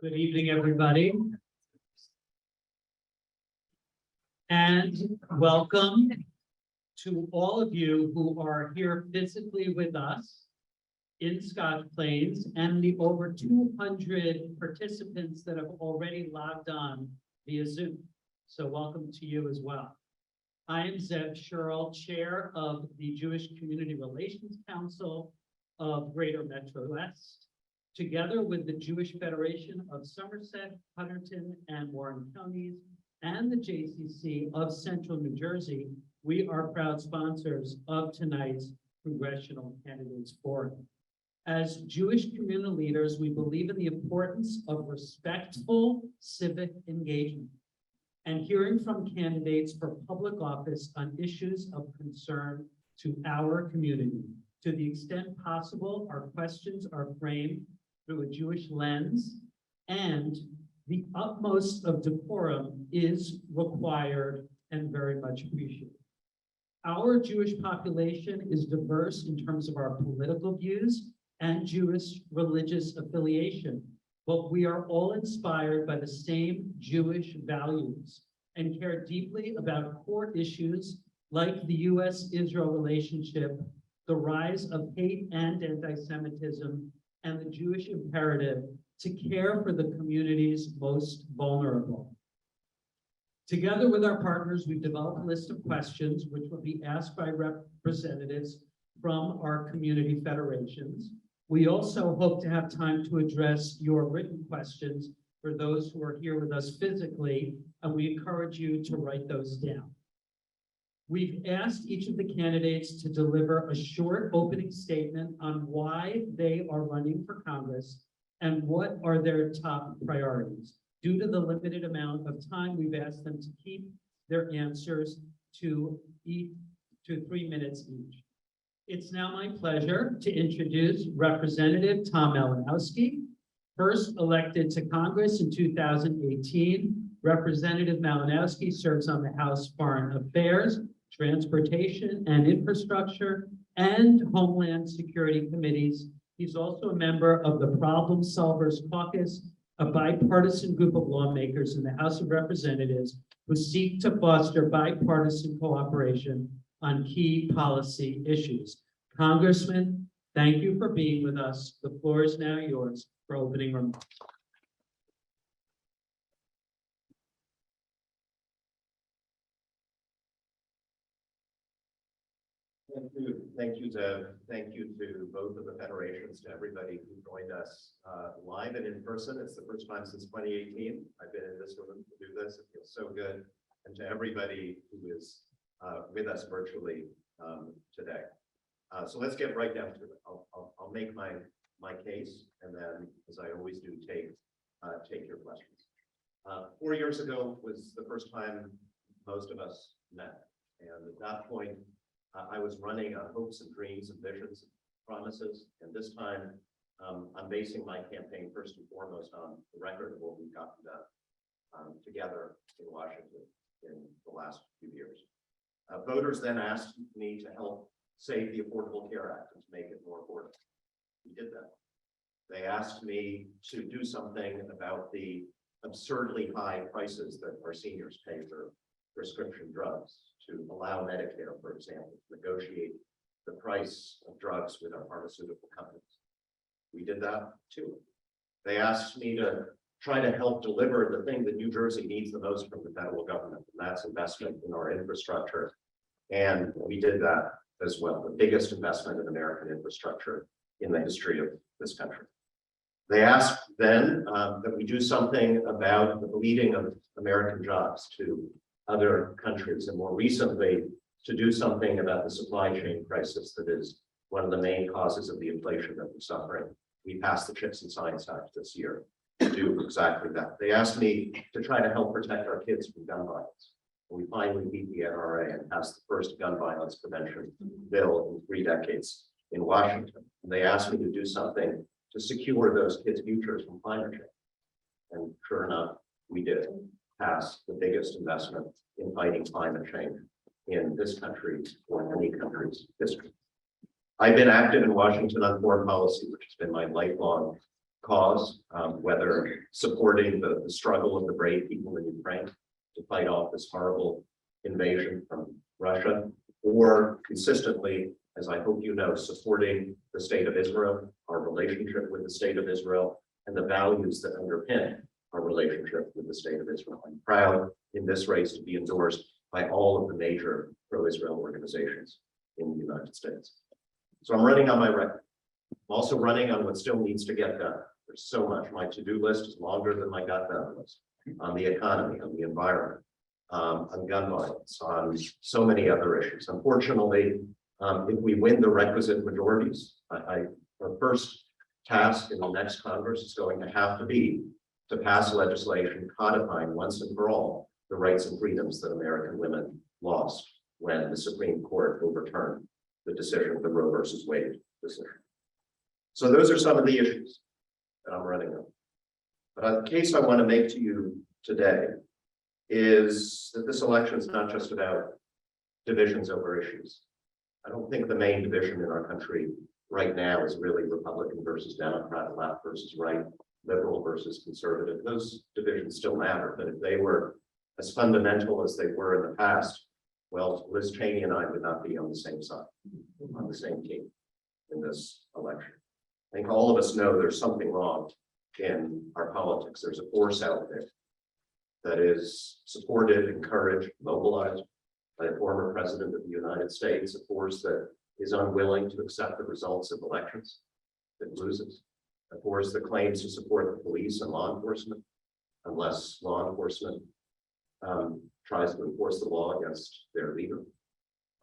Good evening, everybody. And welcome to all of you who are here physically with us in Scotch Plains and the over 200 participants that have already logged on via Zoom. So welcome to you as well. I am Zev Sherrill, Chair of the Jewish Community Relations Council of Greater MetroWest. Together with the Jewish Federation of Somerset, Hunterdon, and Warren counties, and the JCC of Central New Jersey, we are proud sponsors of tonight's Congressional Candidates Forum. As Jewish community leaders, we believe in the importance of respectful civic engagement and hearing from candidates for public office on issues of concern to our community. To the extent possible, our questions are framed through a Jewish lens, and the utmost of decorum is required and very much appreciated. Our Jewish population is diverse in terms of our political views and Jewish religious affiliation, but we are all inspired by the same Jewish values and care deeply about core issues like the US-Israel relationship, the rise of hate and anti-Semitism, and the Jewish imperative to care for the communities most vulnerable. Together with our partners, we've developed a list of questions which will be asked by representatives from our community federations. We also hope to have time to address your written questions for those who are here with us physically, and we encourage you to write those down. We've asked each of the candidates to deliver a short opening statement on why they are running for Congress and what are their top priorities. Due to the limited amount of time, we've asked them to keep their answers to 3 minutes each. It's now my pleasure to introduce Representative Tom Malinowski. First elected to Congress in 2018, Representative Malinowski serves on the House Foreign Affairs, Transportation and Infrastructure, and Homeland Security Committees. He's also a member of the Problem Solvers Caucus, a bipartisan group of lawmakers in the House of Representatives who seek to foster bipartisan cooperation on key policy issues. Congressman, thank you for being with us. The floor is now yours for opening remarks. Thank you, Zev. Thank you to both of the federations, to everybody who joined us live and in person. It's the first time since 2018 I've been in this room to do this. It feels so good. And to everybody who is with us virtually today. So let's get right down to it. I'll make my case, and then, as I always do, take your questions. 4 years ago was the first time most of us met, and at that point, I was running on hopes and dreams and visions and promises, and this time I'm basing my campaign first and foremost on the record of what we've gotten done together in Washington in the last few years. Voters then asked me to help save the Affordable Care Act and to make it more affordable. We did that. They asked me to do something about the absurdly high prices that our seniors pay for prescription drugs, to allow Medicare, for example, to negotiate the price of drugs with our pharmaceutical companies. We did that too. They asked me to try to help deliver the thing that New Jersey needs the most from the federal government, and that's investment in our infrastructure. And we did that as well, the biggest investment in American infrastructure in the history of this country. They asked then that we do something about the bleeding of American jobs to other countries, and more recently, to do something about the supply chain crisis that is one of the main causes of the inflation that we're suffering. We passed the CHIPS and Science Act this year to do exactly that. They asked me to try to help protect our kids from gun violence. And we finally beat the NRA and passed the first gun violence prevention bill in 3 decades in Washington. And they asked me to do something to secure those kids' futures from climate change. And sure enough, we did pass the biggest investment in fighting climate change in this country's or any country's history. I've been active in Washington on foreign policy, which has been my lifelong cause, whether supporting the struggle of the brave people in Ukraine to fight off this horrible invasion from Russia, or consistently, as I hope you know, supporting the state of Israel, our relationship with the state of Israel, and the values that underpin our relationship with the state of Israel. I'm proud in this race to be endorsed by all of the major pro-Israel organizations in the United States. So I'm running on my record. I'm also running on what still needs to get done. There's so much. My to-do list is longer than my got done list on the economy, on the environment, on gun violence, on so many other issues. Unfortunately, if we win the requisite majorities, our first task in the next Congress is going to have to be to pass legislation codifying once and for all the rights and freedoms that American women lost when the Supreme Court overturned the decision, the Roe versus Wade decision. So those are some of the issues that I'm running on. But the case I want to make to you today is that this election is not just about divisions over issues. I don't think the main division in our country right now is really Republican versus Democrat, left versus right, liberal versus conservative. Those divisions still matter, but if they were as fundamental as they were in the past, well, Liz Cheney and I would not be on the same side, on the same team in this election. I think all of us know there's something wrong in our politics. There's a force out there that is supported, encouraged, mobilized by a former president of the United States, a force that is unwilling to accept the results of elections, that loses, a force that claims to support the police and law enforcement, unless law enforcement tries to enforce the law against their leader,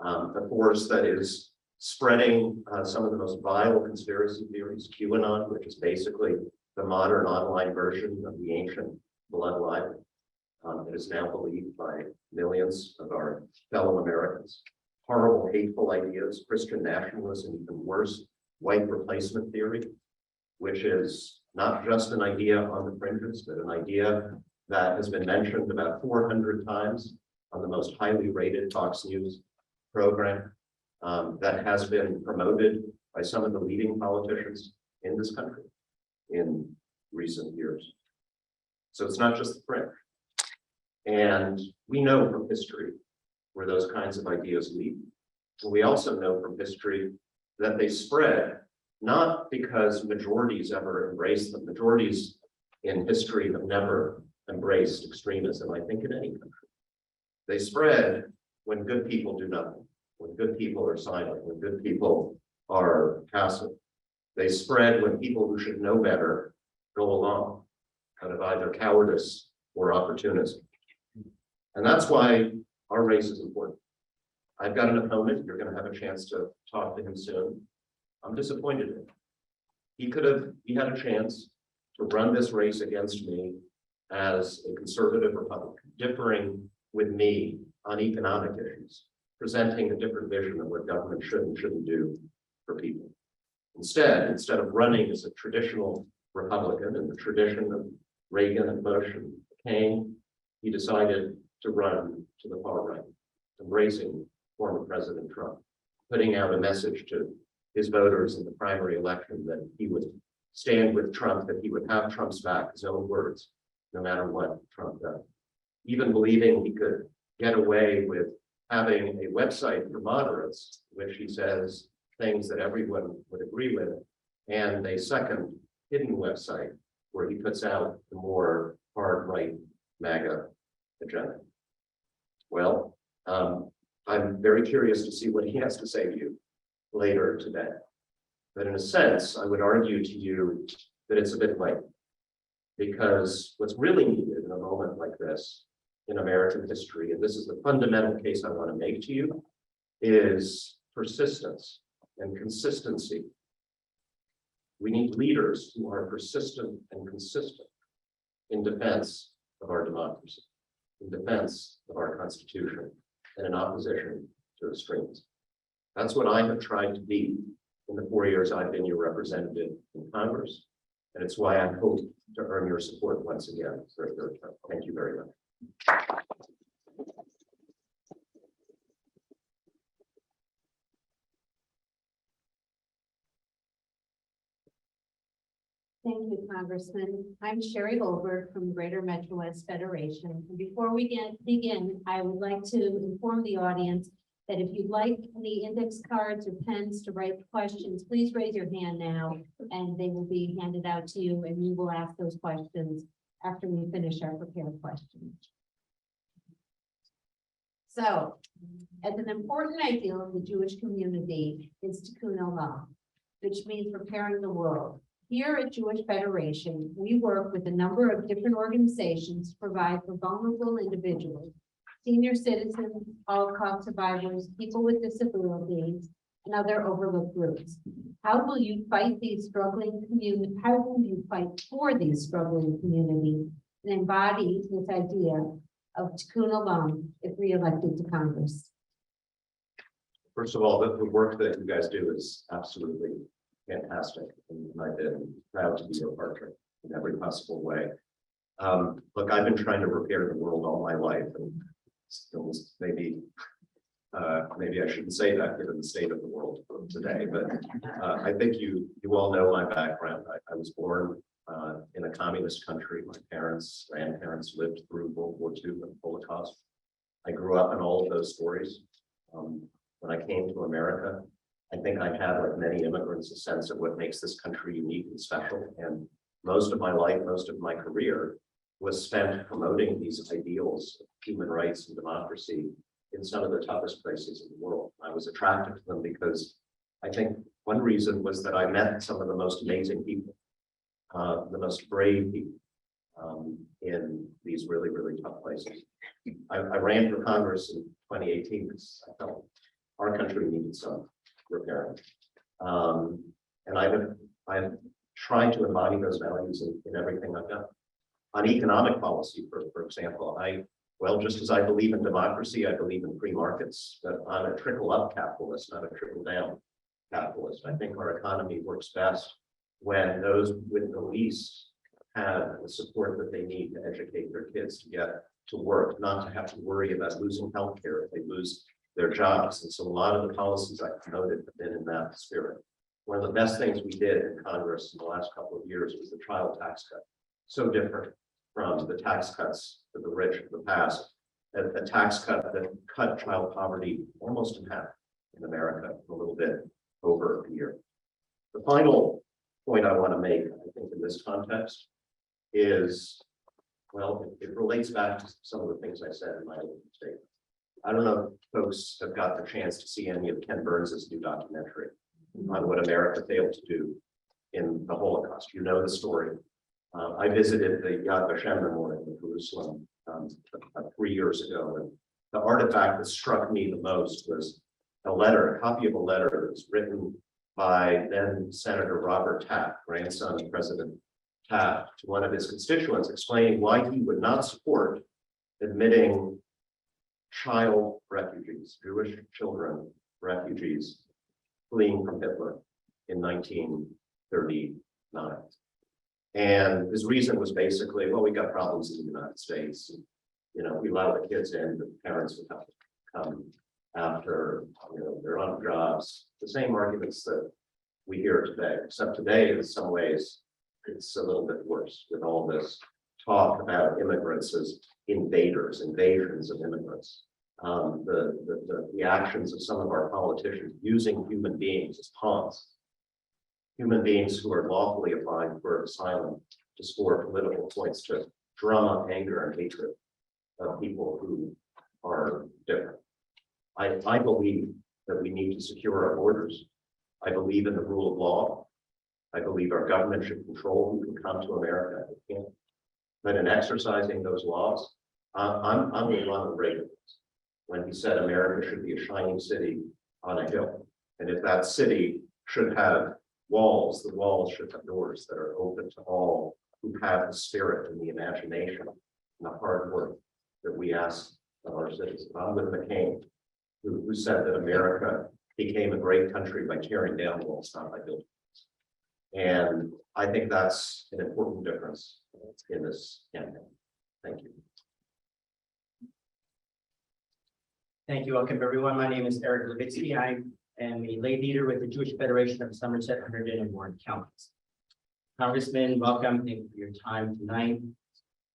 a force that is spreading some of the most vile conspiracy theories, QAnon, which is basically the modern online version of the ancient blood libel. It is now believed by millions of our fellow Americans. Horrible, hateful ideas, Christian nationalism, even worse, white replacement theory, which is not just an idea on the fringes, but an idea that has been mentioned about 400 times on the most highly rated Fox News program, that has been promoted by some of the leading politicians in this country in recent years. So it's not just the fringe. And we know from history where those kinds of ideas lead. And we also know from history that they spread not because majorities ever embraced them. Majorities in history have never embraced extremism, I think, in any country. They spread when good people do nothing, when good people are silent, when good people are passive. They spread when people who should know better go along out of either cowardice or opportunism. And that's why our race is important. I've got an opponent. You're going to have a chance to talk to him soon. I'm disappointed in him. He had a chance to run this race against me as a conservative Republican, differing with me on economic issues, presenting a different vision of what government should and shouldn't do for people. Instead of running as a traditional Republican in the tradition of Reagan and Bush and Kean, he decided to run to the far right, embracing former President Trump, putting out a message to his voters in the primary election that he would stand with Trump, that he would have Trump's back, his own words, no matter what Trump does. Even believing he could get away with having a website for moderates, which he says things that everyone would agree with, and a second hidden website where he puts out the more hard right MAGA agenda. Well, I'm very curious to see what he has to say to you later today. But in a sense, I would argue to you that it's a bit late, because what's really needed in a moment like this in American history, and this is the fundamental case I want to make to you, is persistence and consistency. We need leaders who are persistent and consistent in defense of our democracy, in defense of our Constitution, and in opposition to extremism. That's what I have tried to be in the 4 years I've been your representative in Congress, and it's why I hope to earn your support once again for a third term. Thank you very much. Thank you, Tom. Congressman. I'm Sherry Goldberg from Greater MetroWest Federation. And before we begin, I would like to inform the audience that if you'd like any index cards or pens to write questions, please raise your hand now and they will be handed out to you and you will ask those questions after we finish our prepared questions. So, as an important ideal of the Jewish community is Tikkun Olam, which means repairing the world. Here at Jewish Federation, we work with a number of different organizations to provide for vulnerable individuals, senior citizens, Holocaust survivors, people with disabilities, and other overlooked groups. How will you fight these struggling communities? How will you fight for these struggling communities and embody this idea of Tikkun Olam if re-elected to Congress? First of all, the work that you guys do is absolutely fantastic, and I've been proud to be your partner in every possible way. Look, I've been trying to repair the world all my life, and still maybe I shouldn't say that given the state of the world today, but I think you all know my background. I was born in a communist country. My parents, grandparents lived through World War II and the Holocaust. I grew up in all of those stories. When I came to America, I think I had, like many immigrants, a sense of what makes this country unique and special. And most of my life, most of my career was spent promoting these ideals of human rights and democracy in some of the toughest places in the world. I was attracted to them because I think one reason was that I met some of the most amazing people, the most brave people in these really, really tough places. I ran for Congress in 2018 because I felt our country needed some repairing. And I've tried to embody those values in everything I've done. On economic policy, for example, just as I believe in democracy, I believe in free markets, but I'm a trickle-up capitalist, not a trickle-down capitalist. I think our economy works best when those with the least have the support that they need to educate their kids to get to work, not to have to worry about losing healthcare if they lose their jobs. And so a lot of the policies I've promoted have been in that spirit. One of the best things we did in Congress in the last couple of years was the child tax cut. So different from the tax cuts for the rich of the past, a tax cut that cut child poverty almost in half in America, a little bit over a year. The final point I want to make, I think, in this context is, well, it relates back to some of the things I said in my opening statement. I don't know if folks have got the chance to see any of Ken Burns's new documentary on what America failed to do in the Holocaust. You know the story. I visited the Yad Vashem Memorial in Jerusalem 3 years ago, and the artifact that struck me the most was a copy of a letter that was written by then Senator Robert Taft, grandson of President Taft, to one of his constituents, explaining why he would not support admitting child refugees, Jewish children refugees fleeing from Hitler in 1939. And his reason was basically, well, we got problems in the United States. You know, we allow the kids in, the parents would have to come after, they're on jobs. The same arguments that we hear today, except today, in some ways, it's a little bit worse with all this talk about immigrants as invasions of immigrants. The actions of some of our politicians using human beings as pawns, human beings who are lawfully applying for asylum to score political points, to drum up anger and hatred of people who are different. I believe that we need to secure our borders. I believe in the rule of law. I believe our government should control who can come to America and who can't. But in exercising those laws, I'm with Ronald Reagan when he said America should be a shining city on a hill. And if that city should have walls, the walls should have doors that are open to all who have the spirit and the imagination and the hard work that we ask of our citizens. I'm with McCain, who said that America became a great country by tearing down walls, not by building walls. And I think that's an important difference in this campaign. Thank you. Thank you. Welcome, everyone. My name is Eric Leviti. I am a lay leader with the Jewish Federation of Somerset, Hunterdon, and Warren counties. Congressman, welcome. Thank you for your time tonight.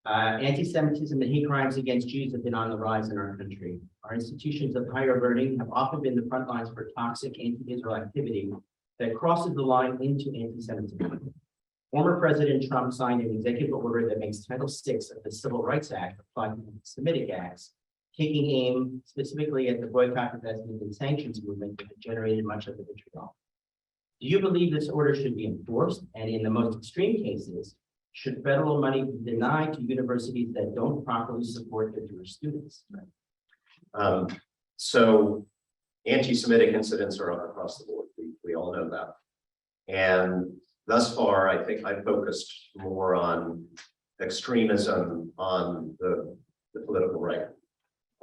Anti-Semitism and hate crimes against Jews have been on the rise in our country. Our institutions of higher learning have often been the front lines for toxic anti-Israel activity that crosses the line into anti-Semitism. Former President Trump signed an executive order that makes Title VI of the Civil Rights Act apply to Semitic acts, taking aim specifically at the boycott, investment, and sanctions movement that generated much of the vitriol. Do you believe this order should be enforced? And in the most extreme cases, should federal money be denied to universities that don't properly support their Jewish students? So anti-Semitic incidents are up across the board. We all know that. And thus far, I think I focused more on extremism on the political right.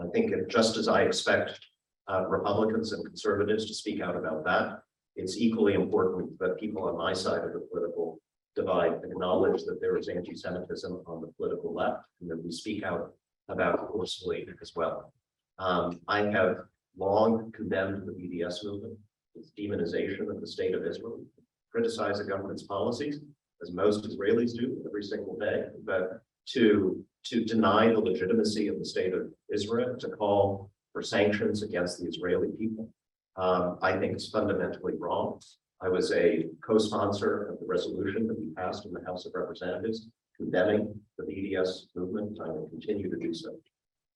I think just as I expect Republicans and conservatives to speak out about that, it's equally important that people on my side of the political divide acknowledge that there is anti-Semitism on the political left and that we speak out about it forcefully as well. I have long condemned the BDS movement, its demonization of the state of Israel, criticize the government's policies, as most Israelis do every single day, but to deny the legitimacy of the state of Israel, to call for sanctions against the Israeli people, I think is fundamentally wrong. I was a co-sponsor of the resolution that we passed in the House of Representatives condemning the BDS movement. I will continue to do so.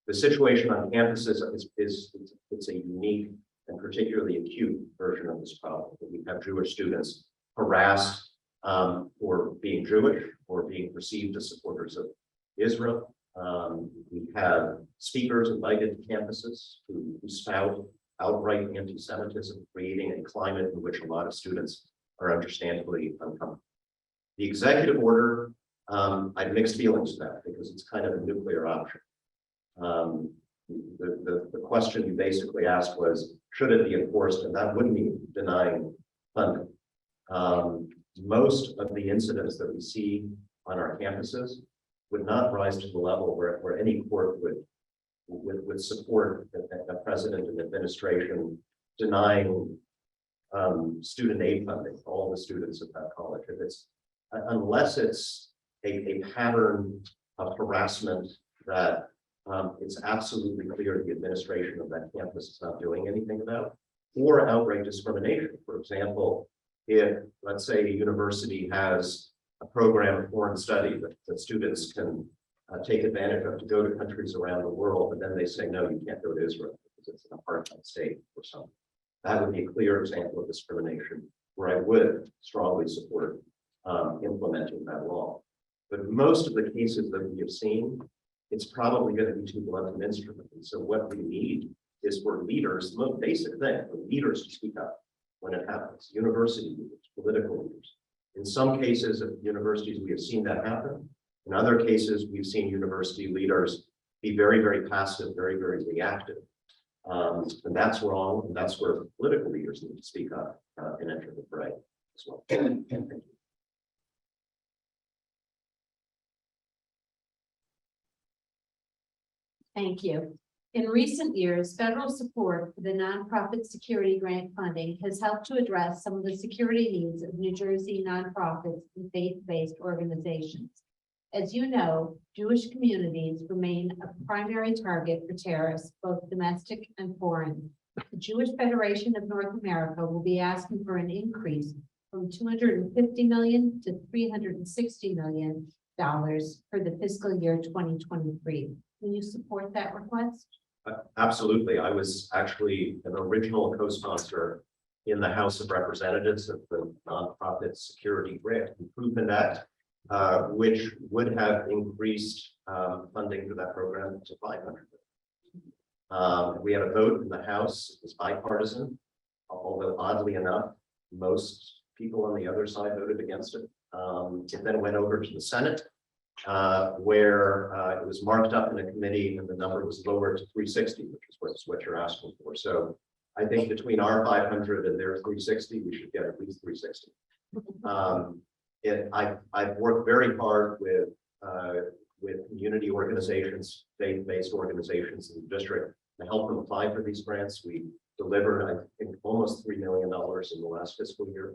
The situation on campuses it's a unique and particularly acute version of this problem. We have Jewish students harassed for being Jewish or being perceived as supporters of Israel. We have speakers invited to campuses who spout outright anti-Semitism, creating a climate in which a lot of students are understandably uncomfortable. The executive order, I have mixed feelings with that because it's kind of a nuclear option. The question you basically asked was, should it be enforced? And that wouldn't mean denying funding. Most of the incidents that we see on our campuses would not rise to the level where any court would support a president and administration denying student aid funding to all the students at that college. If it's unless it's a pattern of harassment that it's absolutely clear the administration of that campus is not doing anything about, or outright discrimination. For example, if let's say a university has a program of foreign study that students can take advantage of to go to countries around the world, but then they say, no, you can't go to Israel because it's an apartheid state or something. That would be a clear example of discrimination where I would strongly support implementing that law. But most of the cases that we have seen, it's probably going to be too blunt an instrument. And so what we need is for leaders, the most basic thing, for leaders to speak up when it happens, university leaders, political leaders. In some cases at universities, we have seen that happen. In other cases, we've seen university leaders be very, very passive, very, very reactive. And that's wrong. And that's where political leaders need to speak up and enter the fray as well. Thank you. Thank you. In recent years, federal support for the nonprofit security grant funding has helped to address some of the security needs of New Jersey nonprofits and faith-based organizations. As you know, Jewish communities remain a primary target for terrorists, both domestic and foreign. The Jewish Federation of North America will be asking for an increase from $250 million to $360 million for the fiscal year 2023. Will you support that request? Absolutely. I was actually an original co-sponsor in the House of Representatives of the Nonprofit Security Grant Improvement Act, which would have increased funding for that program to $500 million. We had a vote in the House. It was bipartisan, although oddly enough, most people on the other side voted against it. It then went over to the Senate, where it was marked up in a committee and the number was lowered to 360, which is what you're asking for. So I think between our 500 and their 360, we should get at least 360. I've worked very hard with community organizations, faith-based organizations in the district to help them apply for these grants. We delivered, I think, almost $3 million in the last fiscal year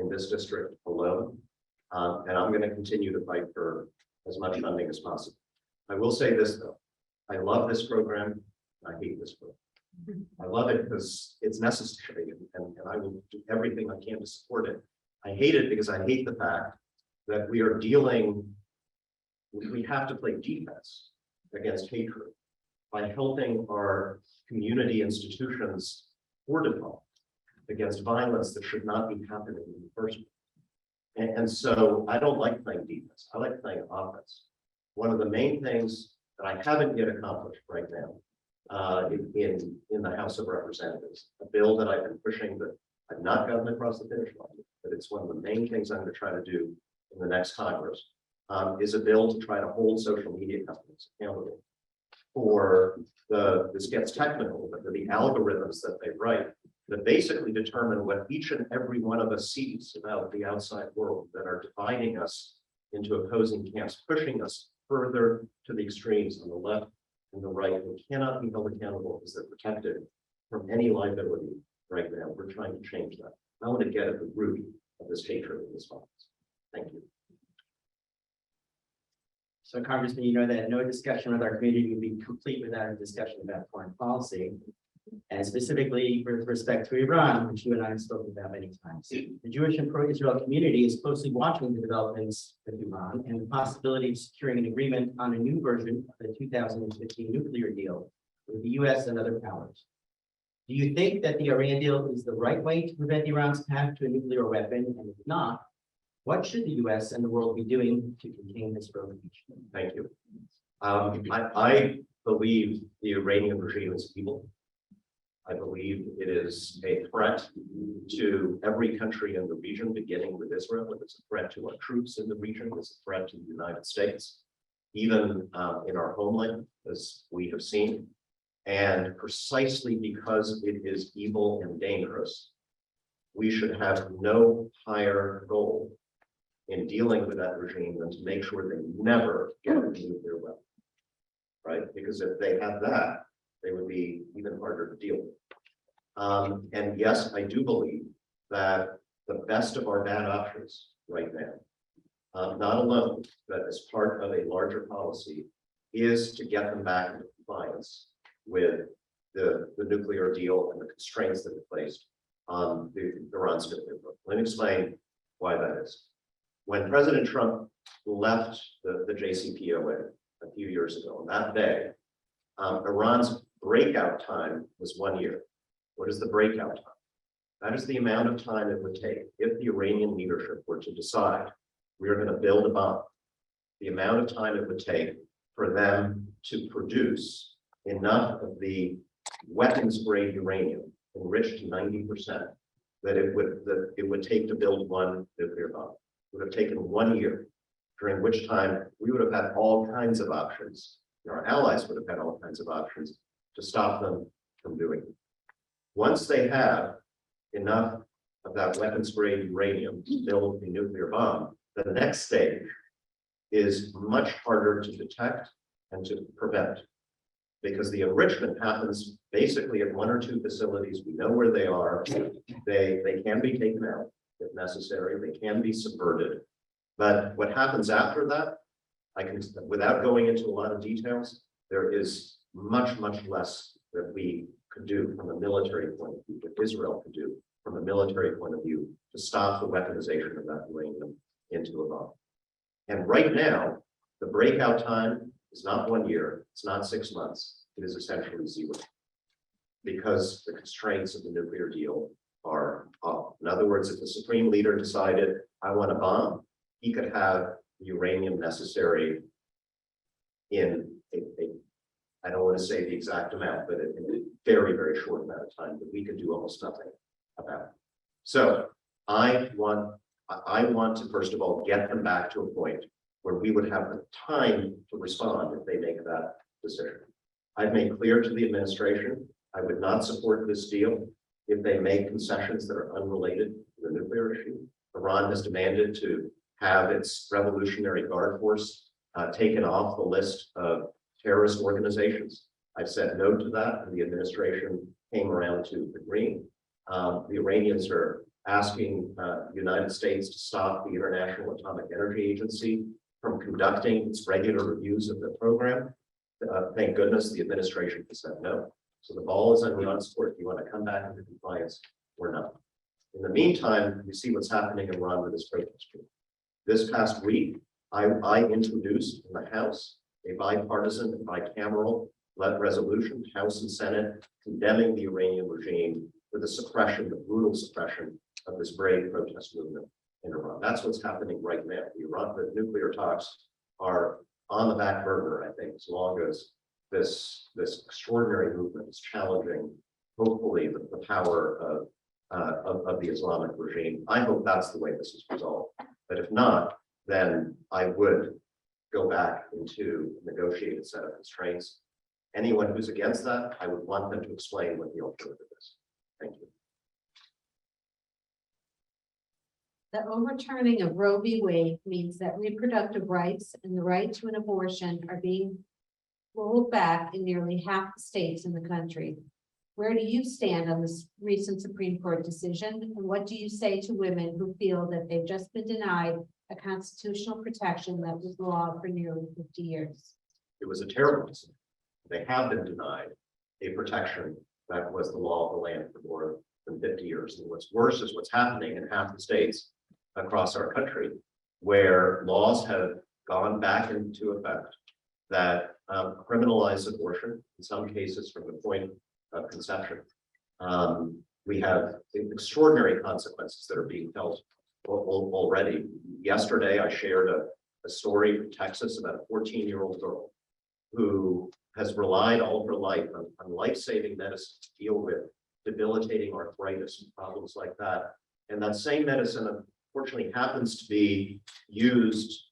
in this district alone. And I'm going to continue to fight for as much funding as possible. I will say this, though. I love this program. I hate this program. I love it because it's necessary and I will do everything I can to support it. I hate it because I hate the fact that we are dealing, we have to play defense against hatred by helping our community institutions fortify against violence that should not be happening in the first place. And so I don't like playing defense. I like playing offense. One of the main things that I haven't yet accomplished right now in the House of Representatives, a bill that I've been pushing that I've not gotten across the finish line, but it's one of the main things I'm going to try to do in the next Congress, is a bill to try to hold social media companies accountable for this gets technical, but the algorithms that they write that basically determine what each and every one of us sees about the outside world, that are dividing us into opposing camps, pushing us further to the extremes on the left and the right, and cannot be held accountable because they're protected from any liability right now. We're trying to change that. I want to get at the root of this hatred and this violence. Thank you. So Congressman, you know that no discussion with our community would be complete without a discussion about foreign policy. And specifically with respect to Iran, which you and I have spoken about many times. The Jewish and pro-Israel community is closely watching the developments with Iran and the possibility of securing an agreement on a new version of the 2015 nuclear deal with the US and other powers. Do you think that the Iran deal is the right way to prevent Iran's path to a nuclear weapon? And if not, what should the US and the world be doing to contain this provocation? Thank you. I believe the Iranian regime is evil. I believe it is a threat to every country in the region, beginning with Israel. It's a threat to our troops in the region. It's a threat to the United States, even in our homeland, as we have seen. And precisely because it is evil and dangerous, we should have no higher goal in dealing with that regime than to make sure they never get a nuclear weapon, right? Because if they had that, they would be even harder to deal with. And yes, I do believe that the best of our bad options right now, not alone, but as part of a larger policy, is to get them back into compliance with the nuclear deal and the constraints that are placed on Iran's nuclear program. Let me explain why that is. When President Trump left the JCPOA a few years ago, on that day, Iran's breakout time was 1 year. What is the breakout time? That is the amount of time it would take if the Iranian leadership were to decide we are going to build a bomb. The amount of time it would take for them to produce enough of the weapons grade uranium enriched to 90% that it would take to build one nuclear bomb. It would have taken 1 year, during which time we would have had all kinds of options. Our allies would have had all kinds of options to stop them from doing it. Once they have enough of that weapons grade uranium to build a nuclear bomb, the next stage is much harder to detect and to prevent, because the enrichment happens basically at 1 or 2 facilities. We know where they are. They can be taken out if necessary. They can be subverted. But what happens after that, without going into a lot of details, there is much, much less that we could do from a military point of view, that Israel could do from a military point of view to stop the weaponization of that uranium into a bomb. And right now, the breakout time is not 1 year, it's not 6 months, it is essentially 0. Because the constraints of the nuclear deal are off. In other words, if the supreme leader decided, I want a bomb, he could have the uranium necessary in I don't want to say the exact amount, but in a very, very short amount of time that we could do almost nothing about. So I want to, first of all, get them back to a point where we would have the time to respond if they make that decision. I've made clear to the administration, I would not support this deal if they make concessions that are unrelated to the nuclear issue. Iran has demanded to have its Revolutionary Guard Force taken off the list of terrorist organizations. I've said no to that, and the administration came around to agreeing. The Iranians are asking the United States to stop the International Atomic Energy Agency from conducting its regular reviews of the program. Thank goodness the administration has said no. So the ball is on Iran's court. If you want to come back into compliance or not. In the meantime, you see what's happening in Iran with this protest group. This past week, I introduced in the House a bipartisan and bicameral resolution, House and Senate, condemning the Iranian regime for the suppression, the brutal suppression of this brave protest movement in Iran. That's what's happening right now. The nuclear talks are on the back burner, I think, as long as this extraordinary movement is challenging, hopefully, the power of the Islamic regime. I hope that's the way this is resolved. But if not, then I would go back into a negotiated set of constraints. Anyone who's against that, I would want them to explain what the alternative is. Thank you. The overturning of Roe v. Wade means that reproductive rights and the right to an abortion are being rolled back in nearly half the states in the country. Where do you stand on this recent Supreme Court decision? And what do you say to women who feel that they've just been denied a constitutional protection that was law for nearly 50 years? It was a terrible decision. They have been denied a protection that was the law of the land for more than 50 years. And what's worse is what's happening in half the states across our country, where laws have gone back into effect that criminalize abortion, in some cases from the point of conception. We have extraordinary consequences that are being felt already. Yesterday, I shared a story from Texas about a 14-year-old girl who has relied all of her life on life-saving medicine to deal with debilitating arthritis and problems like that. And that same medicine, unfortunately, happens to be used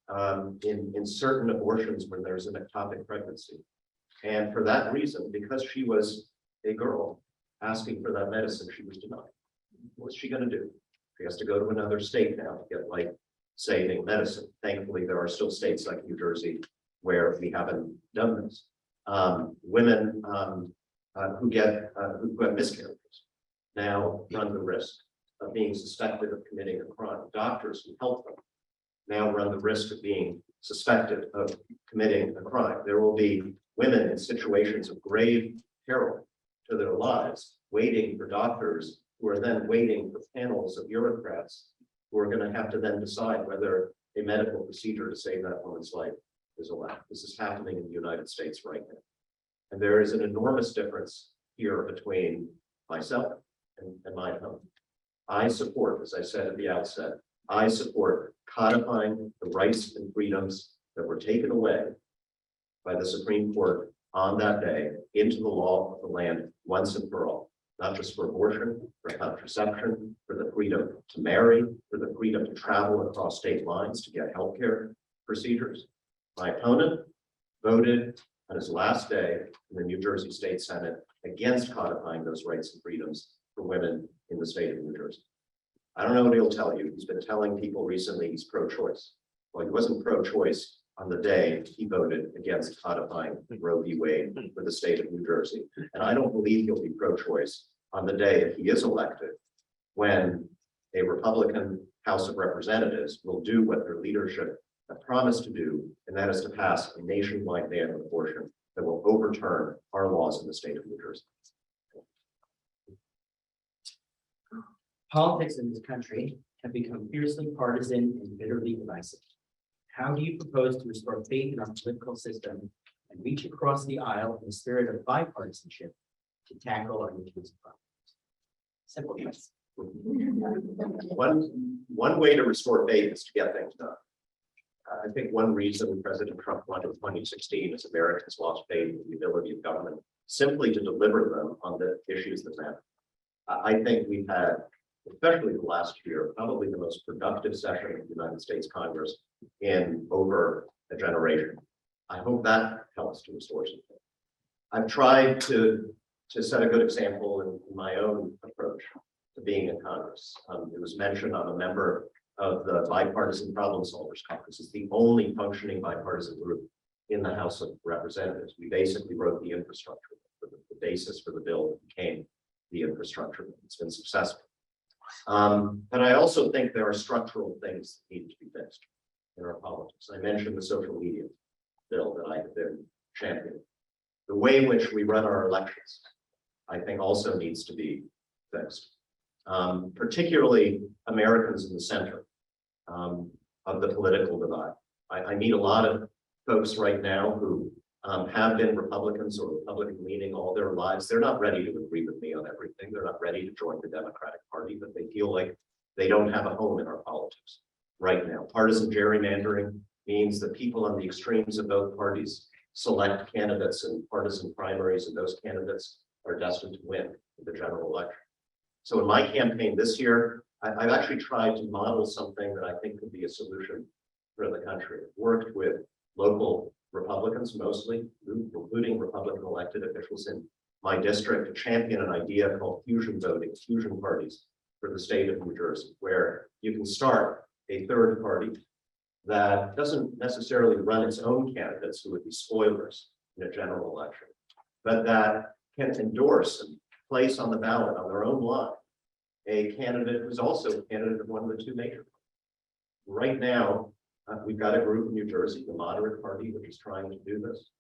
in certain abortions when there's an ectopic pregnancy. And for that reason, because she was a girl asking for that medicine, she was denied. What's she going to do? She has to go to another state now to get life-saving medicine. Thankfully, there are still states like New Jersey where we haven't done this. Women who have miscarriages now run the risk of being suspected of committing a crime. Doctors who help them now run the risk of being suspected of committing a crime. There will be women in situations of grave peril to their lives, waiting for doctors who are then waiting for panels of bureaucrats who are going to have to then decide whether a medical procedure to save that woman's life is allowed. This is happening in the United States right now. And there is an enormous difference here between myself and my home. I support, as I said at the outset, I support codifying the rights and freedoms that were taken away by the Supreme Court on that day into the law of the land once and for all, not just for abortion, for contraception, for the freedom to marry, for the freedom to travel across state lines to get healthcare procedures. My opponent voted on his last day in the New Jersey State Senate against codifying those rights and freedoms for women in the state of New Jersey. I don't know what he'll tell you. He's been telling people recently he's pro-choice. Well, he wasn't pro-choice on the day he voted against codifying Roe v. Wade for the state of New Jersey. And I don't believe he'll be pro-choice on the day if he is elected, when a Republican House of Representatives will do what their leadership have promised to do, and that is to pass a nationwide ban on abortion that will overturn our laws in the state of New Jersey. Politics in this country have become fiercely partisan and bitterly divisive. How do you propose to restore faith in our political system and reach across the aisle in the spirit of bipartisanship to tackle our nation's problems? Simple question. One way to restore faith is to get things done. I think one reason President Trump won in 2016 is Americans lost faith in the ability of government simply to deliver them on the issues that matter. I think we've had, especially the last year, probably the most productive session of the United States Congress in over a generation. I hope that helps to restore some faith. I've tried to set a good example in my own approach to being in Congress. It was mentioned I'm a member of the Bipartisan Problem Solvers Caucus. It's the only functioning bipartisan group in the House of Representatives. We basically wrote the infrastructure, the basis for the bill that became the infrastructure. It's been successful. But I also think there are structural things that need to be fixed in our politics. I mentioned the social media bill that I have been championing. The way in which we run our elections, I think also needs to be fixed. Particularly Americans in the center of the political divide. I meet a lot of folks right now who have been Republicans or Republican leaning all their lives. They're not ready to agree with me on everything. They're not ready to join the Democratic Party, but they feel like they don't have a home in our politics right now. Partisan gerrymandering means that people on the extremes of both parties select candidates in partisan primaries, and those candidates are destined to win the general election. So in my campaign this year, I've actually tried to model something that I think could be a solution for the country. I've worked with local Republicans mostly, including Republican elected officials in my district, to champion an idea called fusion voting, fusion parties for the state of New Jersey, where you can start a third party that doesn't necessarily run its own candidates who would be spoilers in a general election, but that can endorse and place on the ballot on their own line a candidate who's also a candidate of one of the two major parties. Right now, we've got a group in New Jersey, the moderate party, which is trying to do this.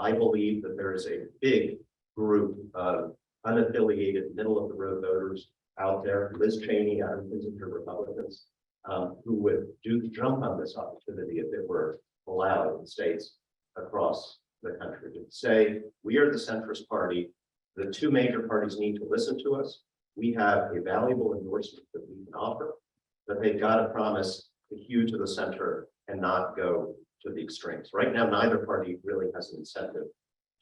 I believe that there is a big group of unaffiliated, middle of the road voters out there, Liz Cheney, Adam Kinzinger Republicans, who would jump on this opportunity if it were allowed in states across the country to say, we are the centrist party. The two major parties need to listen to us. We have a valuable endorsement that we can offer, but they've got to promise to hew to the center and not go to the extremes. Right now, neither party really has an incentive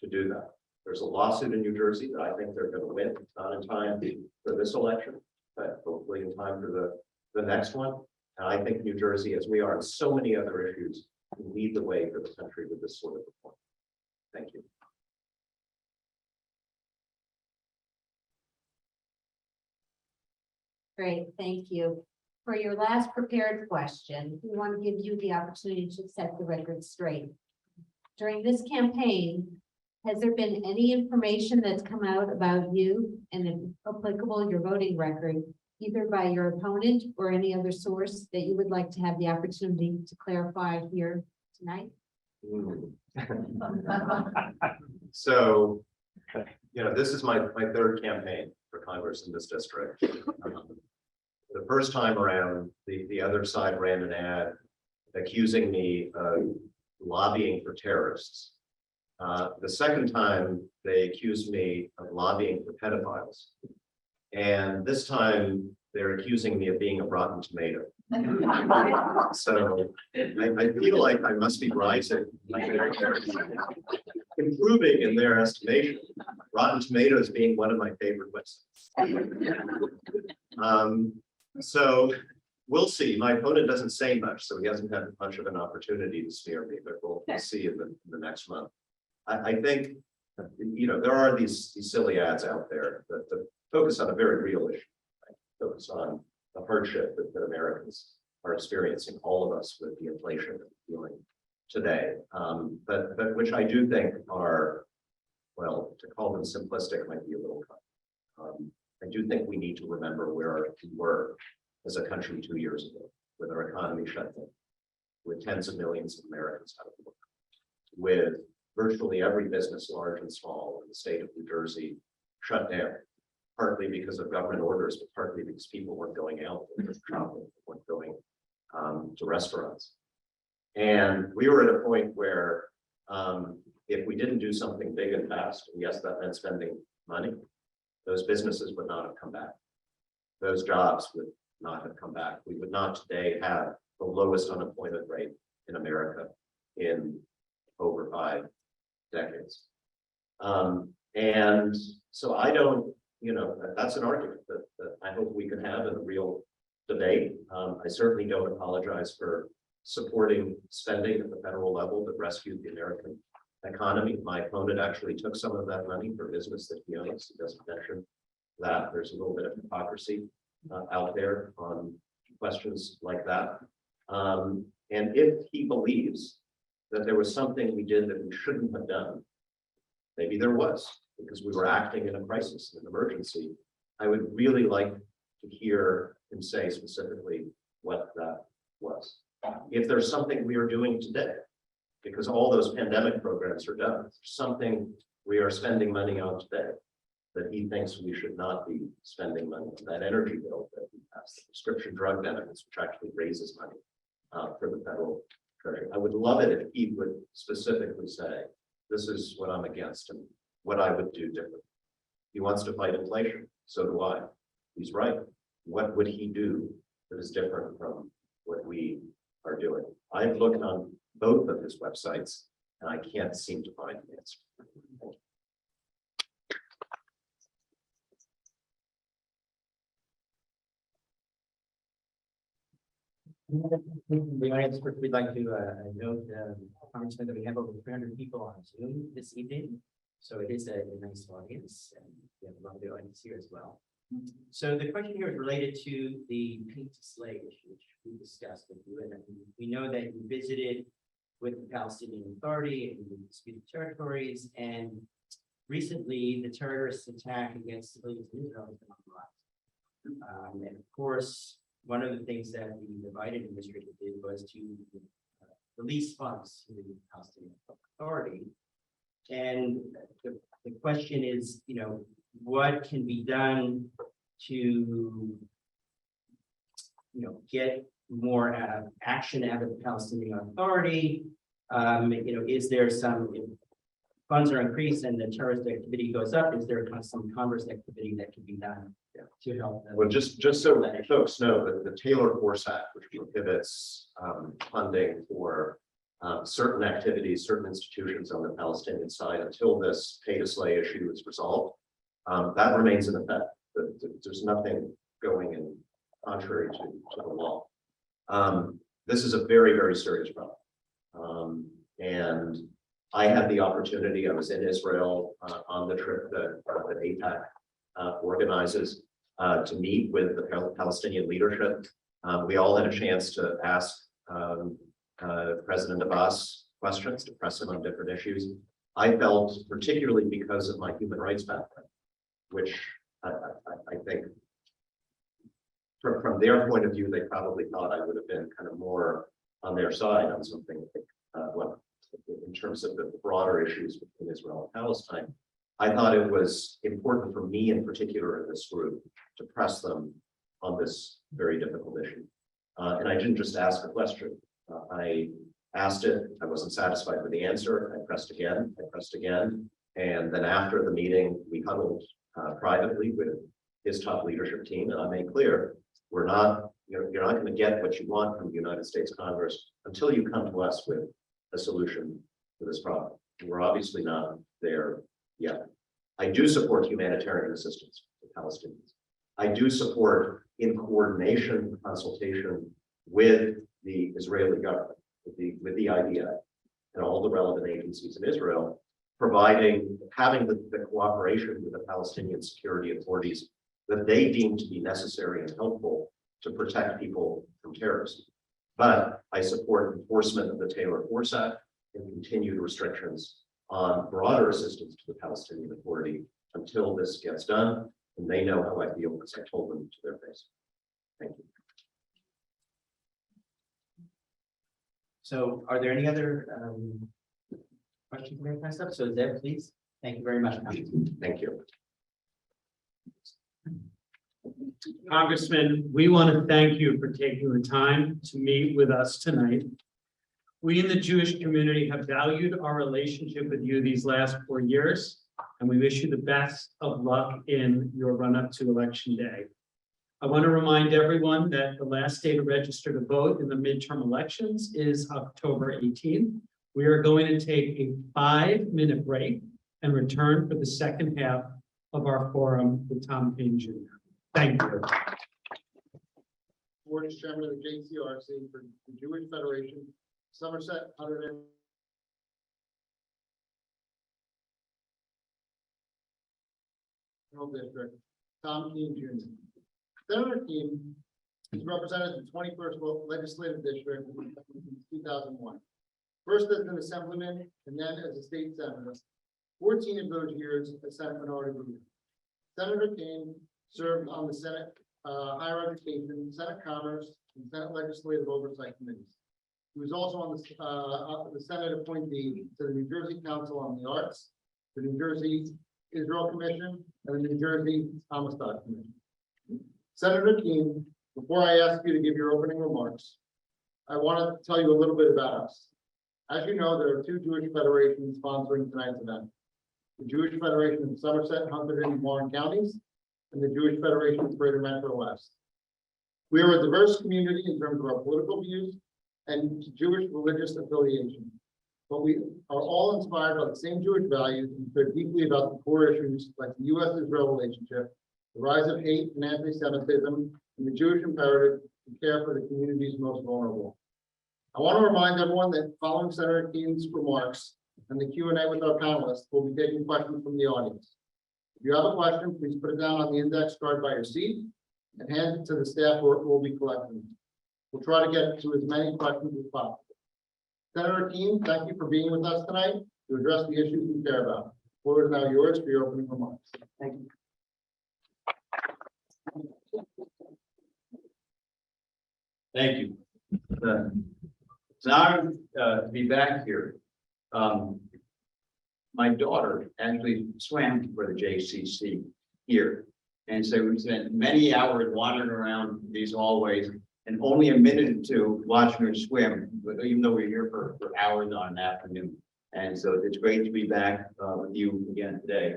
to do that. There's a lawsuit in New Jersey that I think they're going to win. It's not in time for this election, but hopefully in time for the next one. And I think New Jersey, as we are in so many other issues, can lead the way for the country with this sort of reform. Thank you. Great, thank you. For your last prepared question, we want to give you the opportunity to set the record straight. During this campaign, has there been any information that's come out about you and if applicable, your voting record, either by your opponent or any other source that you would like to have the opportunity to clarify here tonight? So, this is my third campaign for Congress in this district. The first time around, the other side ran an ad accusing me of lobbying for terrorists. The second time, they accused me of lobbying for pedophiles. And this time, they're accusing me of being a rotten tomato. So I feel like I must be rising, improving in their estimation. Rotten Tomatoes being one of my favorite websites. So we'll see. My opponent doesn't say much, so he hasn't had much of an opportunity to smear me, but we'll see in the next month. I think, there are these silly ads out there that focus on a very real issue, right? Focus on the hardship that Americans are experiencing, all of us, with the inflation that we're feeling today. But which I do think are, well, to call them simplistic might be a little cut. I do think we need to remember where we were as a country 2 years ago, with our economy shut down, with tens of millions of Americans out of work, with virtually every business, large and small, in the state of New Jersey shut down, partly because of government orders, but partly because people weren't going out, they were traveling, weren't going to restaurants. And we were at a point where if we didn't do something big and fast, and yes, that meant spending money, those businesses would not have come back. Those jobs would not have come back. We would not today have the lowest unemployment rate in America in over 5 decades. And so I don't, that's an argument that I hope we can have in a real debate. I certainly don't apologize for supporting spending at the federal level that rescued the American economy. My opponent actually took some of that money for business that he owns. He doesn't mention that. There's a little bit of hypocrisy out there on questions like that. And if he believes that there was something we did that we shouldn't have done, maybe there was, because we were acting in a crisis, an emergency, I would really like to hear him say specifically what that was. If there's something we are doing today, because all those pandemic programs are done, something we are spending money on today that he thinks we should not be spending money on, that energy bill that we passed, the prescription drug benefits, which actually raises money for the federal treasury. I would love it if he would specifically say, this is what I'm against and what I would do differently. He wants to fight inflation, so do I. He's right. What would he do that is different from what we are doing? I've looked on both of his websites and I can't seem to find the answer. Thank you. The audience, first, we'd like to note Congressman, that we have over 300 people on Zoom this evening. So it is a nice audience, and we have a lovely audience here as well. So the question here is related to the pink slate issue, which we discussed with you. And we know that you visited with the Palestinian Authority and the disputed territories. And recently, the terrorist attack against civilians in Israel has been on the rise. And of course, one of the things that the Biden administration did was to release funds to the Palestinian Authority. And the question is, you know, what can be done to, you know, get more action out of the Palestinian Authority? You know, is there some, if funds are increased and the terrorist activity goes up, is there some converse activity that can be done to help them? Well, just so that folks know that the Taylor Force Act, which prohibits funding for certain activities, certain institutions on the Palestinian side until this pay-to-slay issue is resolved, that remains in effect. There's nothing going in contrary to the law. This is a very, very serious problem. And I had the opportunity, I was in Israel on the trip that AIPAC organizes to meet with the Palestinian leadership. We all had a chance to ask President Abbas questions, to press him on different issues. I felt, particularly because of my human rights background, which I think from their point of view, they probably thought I would have been kind of more on their side on something, in terms of the broader issues between Israel and Palestine. I thought it was important for me in particular in this group to press them on this very difficult issue. And I didn't just ask a question. I asked it, I wasn't satisfied with the answer, I pressed again, and then after the meeting, we huddled privately with his top leadership team, and I made clear, you're not going to get what you want from the United States Congress until you come to us with a solution to this problem. We're obviously not there yet. I do support humanitarian assistance to Palestinians. I do support, in coordination, consultation with the Israeli government, with the IDF and all the relevant agencies in Israel, having the cooperation with the Palestinian security authorities that they deem to be necessary and helpful to protect people from terrorism. But I support enforcement of the Taylor Force Act and continued restrictions on broader assistance to the Palestinian Authority until this gets done, and they know how I feel because I told them to their face. Thank you. So are there any other questions we have passed up? So Deb, please. Thank you very much. Thank you. Congressman, we want to thank you for taking the time to meet with us tonight. We in the Jewish community have valued our relationship with you these last 4 years, and we wish you the best of luck in your run-up to Election Day. I want to remind everyone that the last day to register to vote in the midterm elections is October 18th. We are going to take a 5-minute break and return for the second half of our forum with Tom Kean Jr. Thank you. Board is chairman of the JCRC for the Jewish Federation, Somerset, Hunterdon. District, Tom Kean Jr. Senator Kean is represented in the 21st Legislative District in 2001. First as an assemblyman and then as a state senator. 14 of those years as Senate Minority Leader. Senator Kean served on the Senate Higher Education, Senate Commerce, and Senate Legislative Oversight Committees. He was also on the Senate appointee to the New Jersey Council on the Arts, the New Jersey Israel Commission, and the New Jersey Homicide Commission. Senator Kean, before I ask you to give your opening remarks, I want to tell you a little bit about us. As you know, there are two Jewish federations sponsoring tonight's event. The Jewish Federation of Somerset, Hunterdon, and Warren counties, and the Jewish Federation of Greater MetroWest. We are a diverse community in terms of our political views and Jewish religious affiliation, but we are all inspired by the same Jewish values and care deeply about the core issues like the U.S.-Israel relationship, the rise of hate and anti-Semitism, and the Jewish imperative to care for the communities most vulnerable. I want to remind everyone that following Senator Kean's remarks and the Q&A with our panelists, we'll be taking questions from the audience. If you have a question, please put it down on the index card by your seat and hand it to the staff where it will be collected. We'll try to get to as many questions as possible. Senator Kean, thank you for being with us tonight to address the issues we care about. The floor is now yours for your opening remarks. Thank you. Thank you. It's an honor to be back here. My daughter actually swam for the JCC here. And so we spent many hours wandering around these hallways and only a minute or two watching her swim, but even though we're here for hours on an afternoon. And so it's great to be back with you again today.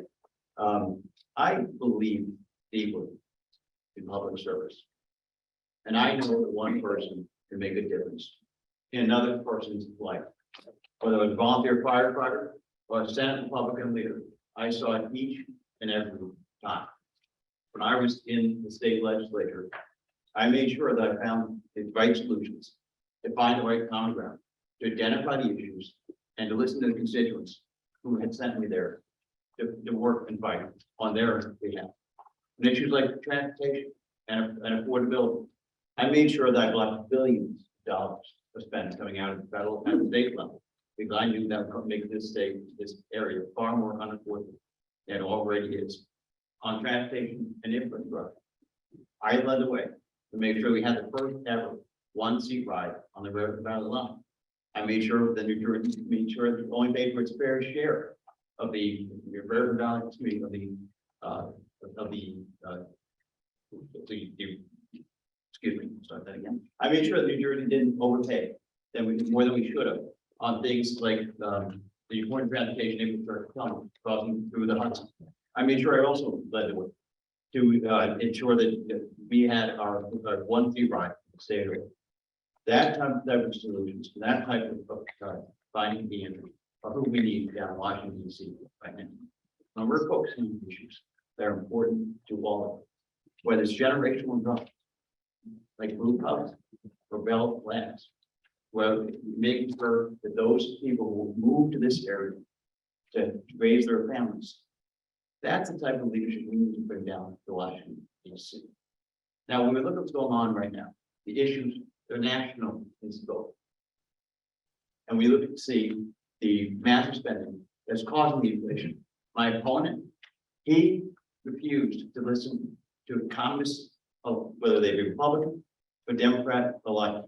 I believe deeply in public service. And I know that one person can make a difference in another person's life. Whether it was a volunteer firefighter or a Senate Republican leader, I saw it each and every time. When I was in the state legislature, I made sure that I found the right solutions, to find the right common ground, to identify the issues, and to listen to the constituents who had sent me there to work and fight on their behalf. And issues like transportation and affordability. I made sure that I blocked billions of dollars of spending coming out of the federal and the state level, because I knew that would make this state, this area, far more unaffordable than it already is. On transportation and infrastructure, I led the way to make sure we had the first ever one-seat ride on the River Valley line. I made sure that New Jersey made sure that it only paid for its fair share of the River Valley, excuse me, start that again. I made sure that New Jersey didn't overpay more than we should have on things like the important transportation infrastructure crossing through the Hudson. I made sure I also led the way to ensure that we had our one-seat ride stay area. That type of solutions, that type of finding the answers are who we need down in Washington, D.C. right now. Now we're focusing on issues that are important to all of us, whether it's generational injustice, like blue colors or bell lands, where making sure that those people who move to this area to raise their families, that's the type of leadership we need to bring down to Washington, D.C. Now, when we look at what's going on right now, the issues, they're national in scope. And we look at see the massive spending that's causing the inflation. My opponent, he refused to listen to economists, of whether they be Republican or Democrat alike,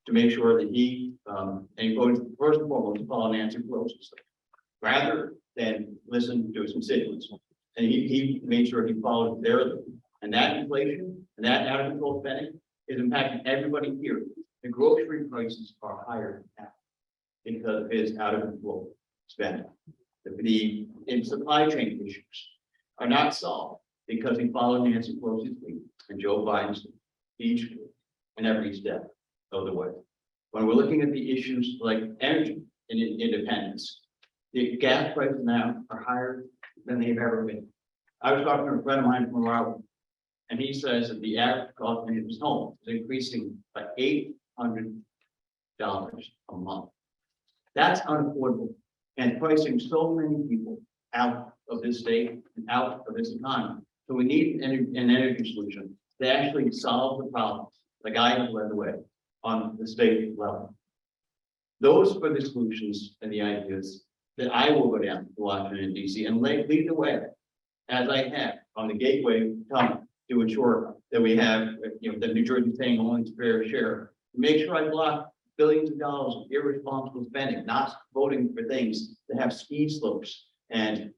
to make sure that he voted first and foremost to follow Nancy Pelosi, rather than listen to his constituents. And he made sure he followed their lead. And that inflation and that out of control spending is impacting everybody here. The grocery prices are higher now because of his out of control spending. The supply chain issues are not solved because he followed Nancy Pelosi's lead and Joe Biden's lead each and every step of the way. When we're looking at the issues like energy and independence, the gas prices now are higher than they've ever been. I was talking to a friend of mine from Raleigh, and he says that the average cost of his home is increasing by $800 a month. That's unaffordable and pricing so many people out of this state and out of this economy. So we need an energy solution to actually solve the problems like I have led the way on the state level. Those are the solutions and the ideas that I will go down to Washington, D.C. and lead the way, as I have on the Gateway Tunnel to ensure that we have, that New Jersey paying only its fair share. Make sure I block billions of dollars of irresponsible spending, not voting for things that have ski slopes and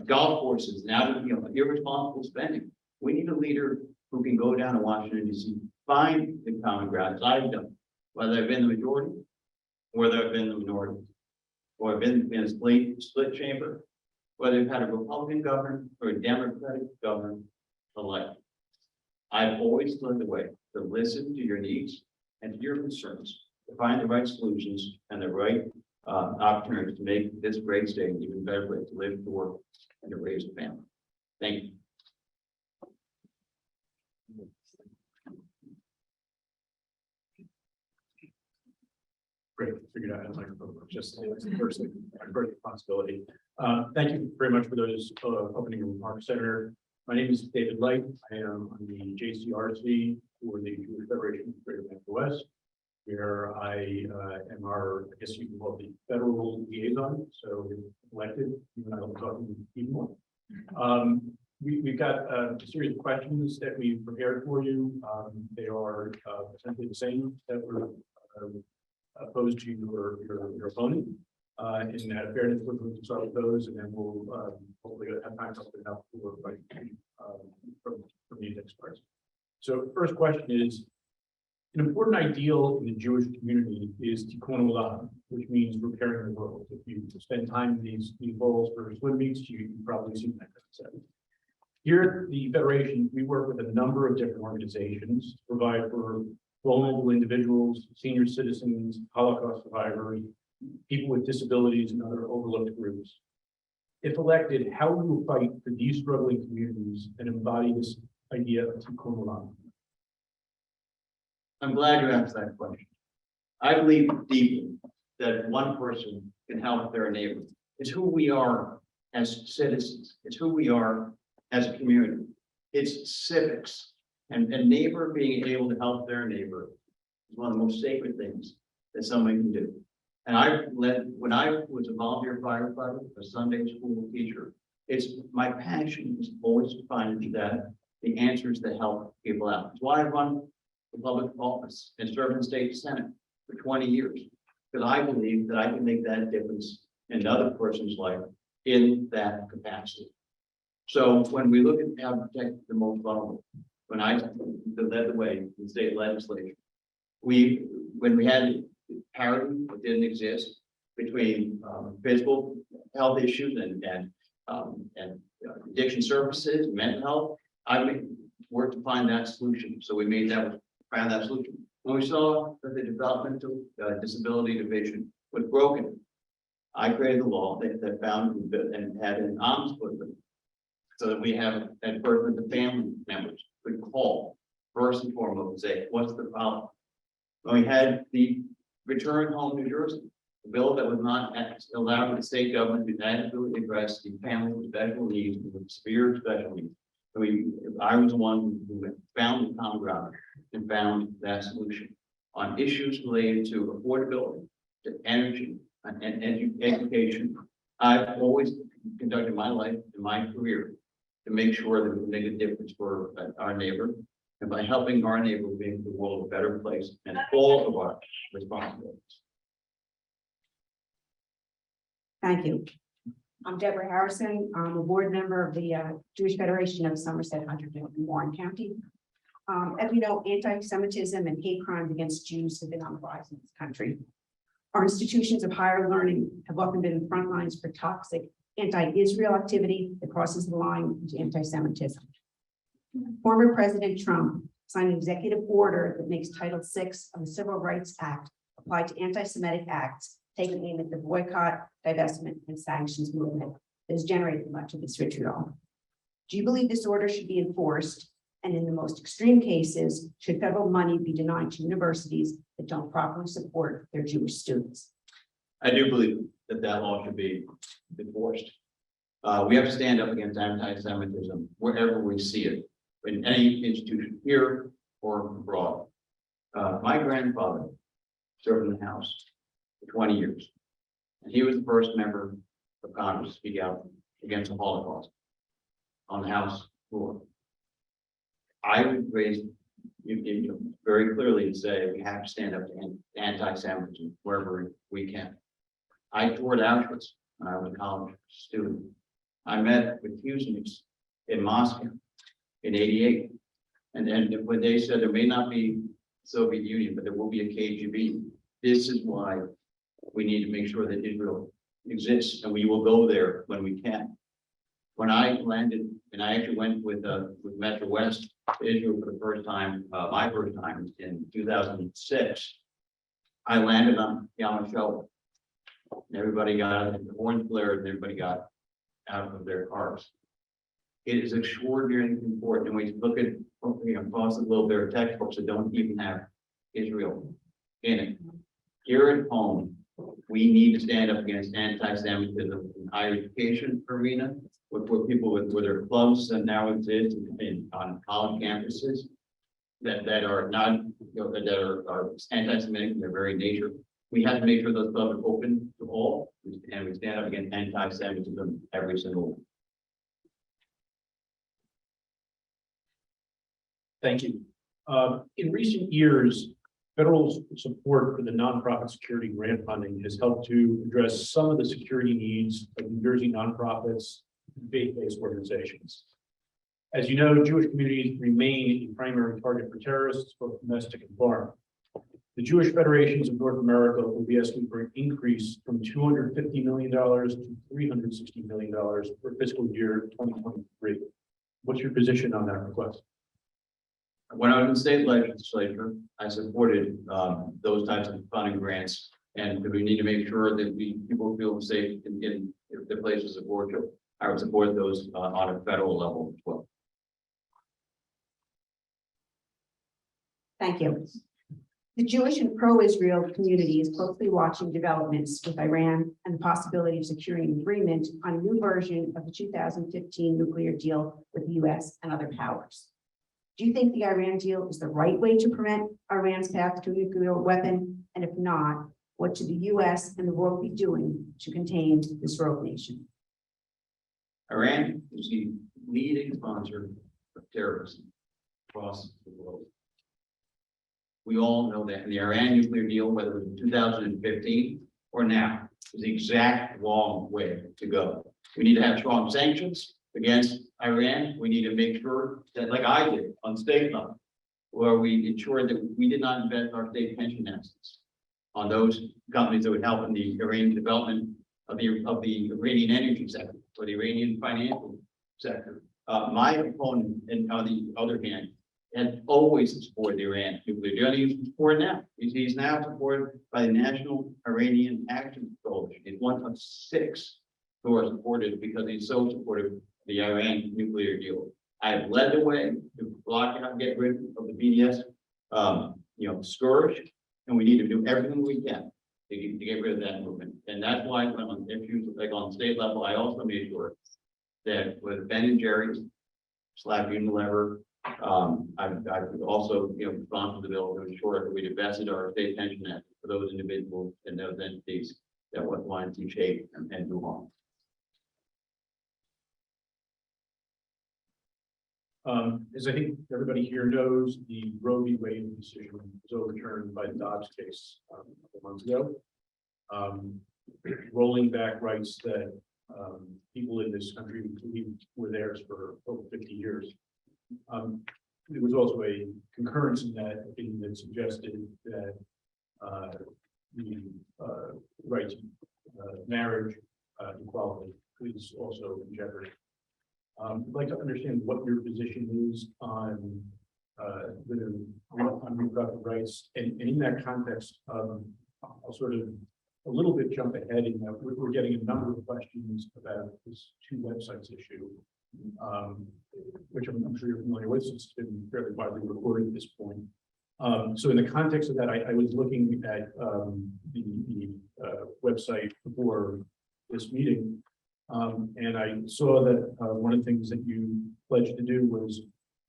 golf courses, now, irresponsible spending. We need a leader who can go down to Washington D.C., find the common ground, as I've done, whether I've been the majority, or whether I've been the minority, or I've been in a split chamber, whether I've had a Republican governor or a Democratic governor elect. I've always led the way to listen to your needs and to your concerns, to find the right solutions and the right opportunities to make this great state an even better place to live, to work, and to raise a family. Thank you. Great, figured out how to microphone works, just first responsibility. Thank you very much for those opening remarks, Senator. My name is David Light. I am on the JCRC for the Jewish Federation of Greater MetroWest, where I am I guess you can call it the federal liaison, so elected, even though I'm talking to people. We've got a series of questions that we've prepared for you. They are essentially the same that were opposed to your opponent. In that fairness, we're going to start with those, and then we'll hopefully have time to open it up for questions from these experts. So first question is, an important ideal in the Jewish community is tikkun olam, which means repairing the world. If you spend time in these bowls for swim meets, you've probably seen that concept. Here at the Federation, we work with a number of different organizations to provide for vulnerable individuals, senior citizens, Holocaust survivors, people with disabilities, and other overlooked groups. If elected, how will you fight for these struggling communities and embody this idea of tikkun olam? I'm glad you asked that question. I believe deeply that one person can help their neighbor. It's who we are as citizens. It's who we are as a community. It's civics. And a neighbor being able to help their neighbor is one of the most sacred things that someone can do. And when I was a volunteer firefighter, a Sunday school teacher, my passion is always to find the answers that help people out. That's why I run the public office and served in state senate for 20 years, because I believe that I can make that difference in another person's life in that capacity. So when we look at how to protect the most vulnerable, when I led the way in the state legislature, when we had parity that didn't exist between physical health issues and addiction services, mental health, I worked to find that solution. So we found that solution. When we saw that the developmental disability division was broken, I created a law that found and had an ombudsman, so that we have that person, the family members could call first and foremost and say, what's the problem? When we had the Return Home New Jersey, a bill that was not allowing the state government to adequately address the families with special needs, with severe special needs. So I was the one who found the common ground and found that solution on issues related to affordability, to energy, and education. I've always conducted my life and my career to make sure that we make a difference for our neighbor, and by helping our neighbor make the world a better place and all of our responsibilities. Thank you. I'm Deborah Harrison. I'm a board member of the Jewish Federation of Somerset, Hunterdon, and Warren County. As we know, anti-Semitism and hate crimes against Jews have been on the rise in this country. Our institutions of higher learning have often been the front lines for toxic anti-Israel activity that crosses the line into anti-Semitism. Former President Trump signed an executive order that makes Title VI of the Civil Rights Act apply to anti-Semitic acts taken aim at the boycott, divestment, and sanctions movement that has generated much of this vitriol. Do you believe this order should be enforced? And in the most extreme cases, should federal money be denied to universities that don't properly support their Jewish students? I do believe that law should be enforced. We have to stand up against anti-Semitism wherever we see it, in any institution here or abroad. My grandfather served in the House for 20 years, and he was the first member of Congress to speak out against the Holocaust on the House floor. I would raise, very clearly and say, we have to stand up to anti-Semitism wherever we can. I toured Auschwitz when I was a college student. I met with Hughesness in Moscow in '88. And when they said there may not be Soviet Union, but there will be a KGB, this is why we need to make sure that Israel exists, and we will go there when we can. When I landed, and I actually went with MetroWest to Israel for the first time, my first time in 2006, I landed on Yom HaShoah. And everybody got, the horns blared, and everybody got out of their cars. It is extraordinarily important, and we look at, across the globe, there are textbooks that don't even have Israel in it. Here at home, we need to stand up against anti-Semitism in higher education arena, where people with their clubs that now exist on college campuses that are not, that are anti-Semitic in their very nature. We have to make sure those clubs are open to all, and we stand up against anti-Semitism every single one. Thank you. In recent years, federal support for the nonprofit security grant funding has helped to address some of the security needs of New Jersey nonprofits and faith-based organizations. As you know, Jewish communities remain a primary target for terrorists, both domestic and foreign. The Jewish Federations of North America will be asking for an increase from $250 million to $360 million for fiscal year 2023. What's your position on that request? When I was in state legislature, I supported those types of funding grants, and we need to make sure that people feel safe in their places of worship. I would support those on a federal level as well. Thank you. The Jewish and pro-Israel community is closely watching developments with Iran and the possibility of securing an agreement on a new version of the 2015 nuclear deal with the US and other powers. Do you think the Iran deal is the right way to prevent Iran's path to a nuclear weapon? And if not, what should the US and the world be doing to contain this rogue nation? Iran is the leading sponsor of terrorism across the world. We all know that. And the Iran nuclear deal, whether it was in 2015 or now, is the exact wrong way to go. We need to have strong sanctions against Iran. We need to make sure that, like I did on state level, where we ensured that we did not invest our state pension assets on those companies that would help in the Iranian development of the Iranian energy sector or the Iranian financial sector. My opponent, and on the other hand, has always supported the Iran nuclear deal. He's supported now. He's now supported by the National Iranian Action Coalition. He's one of 6 who are supported because he's so supportive of the Iran nuclear deal. I have led the way to block out, get rid of the BDS, scourge, and we need to do everything we can to get rid of that movement. And that's why when on issues like on state level, I also made sure that with Ben & Jerry's, Unilever, I've also, sponsored the bill to ensure that we invested our state pension assets for those individuals and those entities that want to shape and move on. As I think everybody here knows, the Roe v. Wade decision was overturned by the Dobbs case a couple months ago, rolling back rights that people in this country were theirs for over 50 years. There was also a concurrence in that opinion that suggested that the right to marriage equality is also in jeopardy. I'd like to understand what your position is on reproductive rights, and in that context, I'll sort of a little bit jump ahead in that we're getting a number of questions about this 2 websites issue, which I'm sure you're familiar with, since it's been fairly widely recorded at this point. So in the context of that, I was looking at the website before this meeting, and I saw that one of the things that you pledged to do was,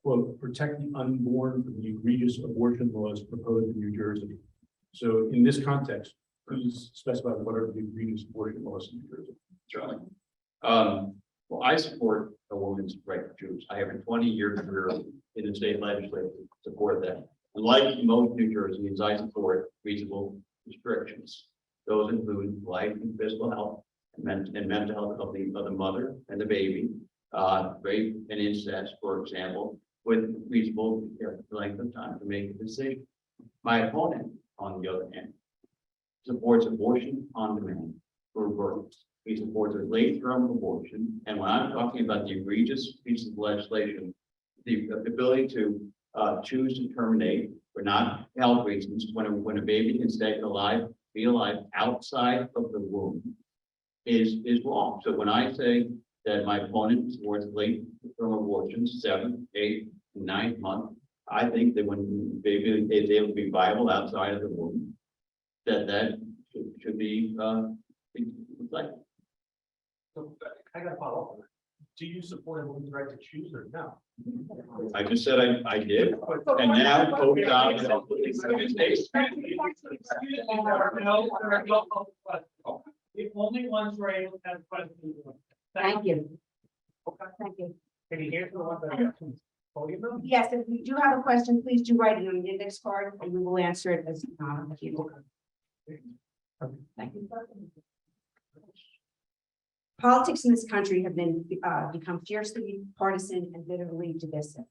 quote, protect the unborn from the egregious abortion laws proposed in New Jersey. So in this context, please specify what are the egregious abortion laws in New Jersey? Certainly. Well, Well, I support a woman's right to choose. I have a 20-year career in the state legislature to support that. And like most New Jerseyans, I support reasonable restrictions. Those include life and physical health and mental health of the mother and the baby, rape and incest, for example, with reasonable length of time to make a decision. My opponent, on the other hand, supports abortion on demand for birth. He supports a late-term abortion, and when I'm talking about the egregious piece of legislation, the ability to choose to terminate for not health reasons when a baby can stay alive, be alive outside of the womb is wrong. So when I say that my opponent supports late-term abortions, 7th, 8th, and 9th month, I think that when the baby is able to be viable outside of the womb, that should be reflected. So I got to follow up on that. Do you support a woman's right to choose or no? I just said I did, and now folks out. The only ones who are able to have questions. Thank you. Thank you. Can you hear the one that podium? Yes, if you do have a question, please do write it on the index card and we will answer it as you. Thank you. Politics in this country have become fiercely partisan and bitterly divisive.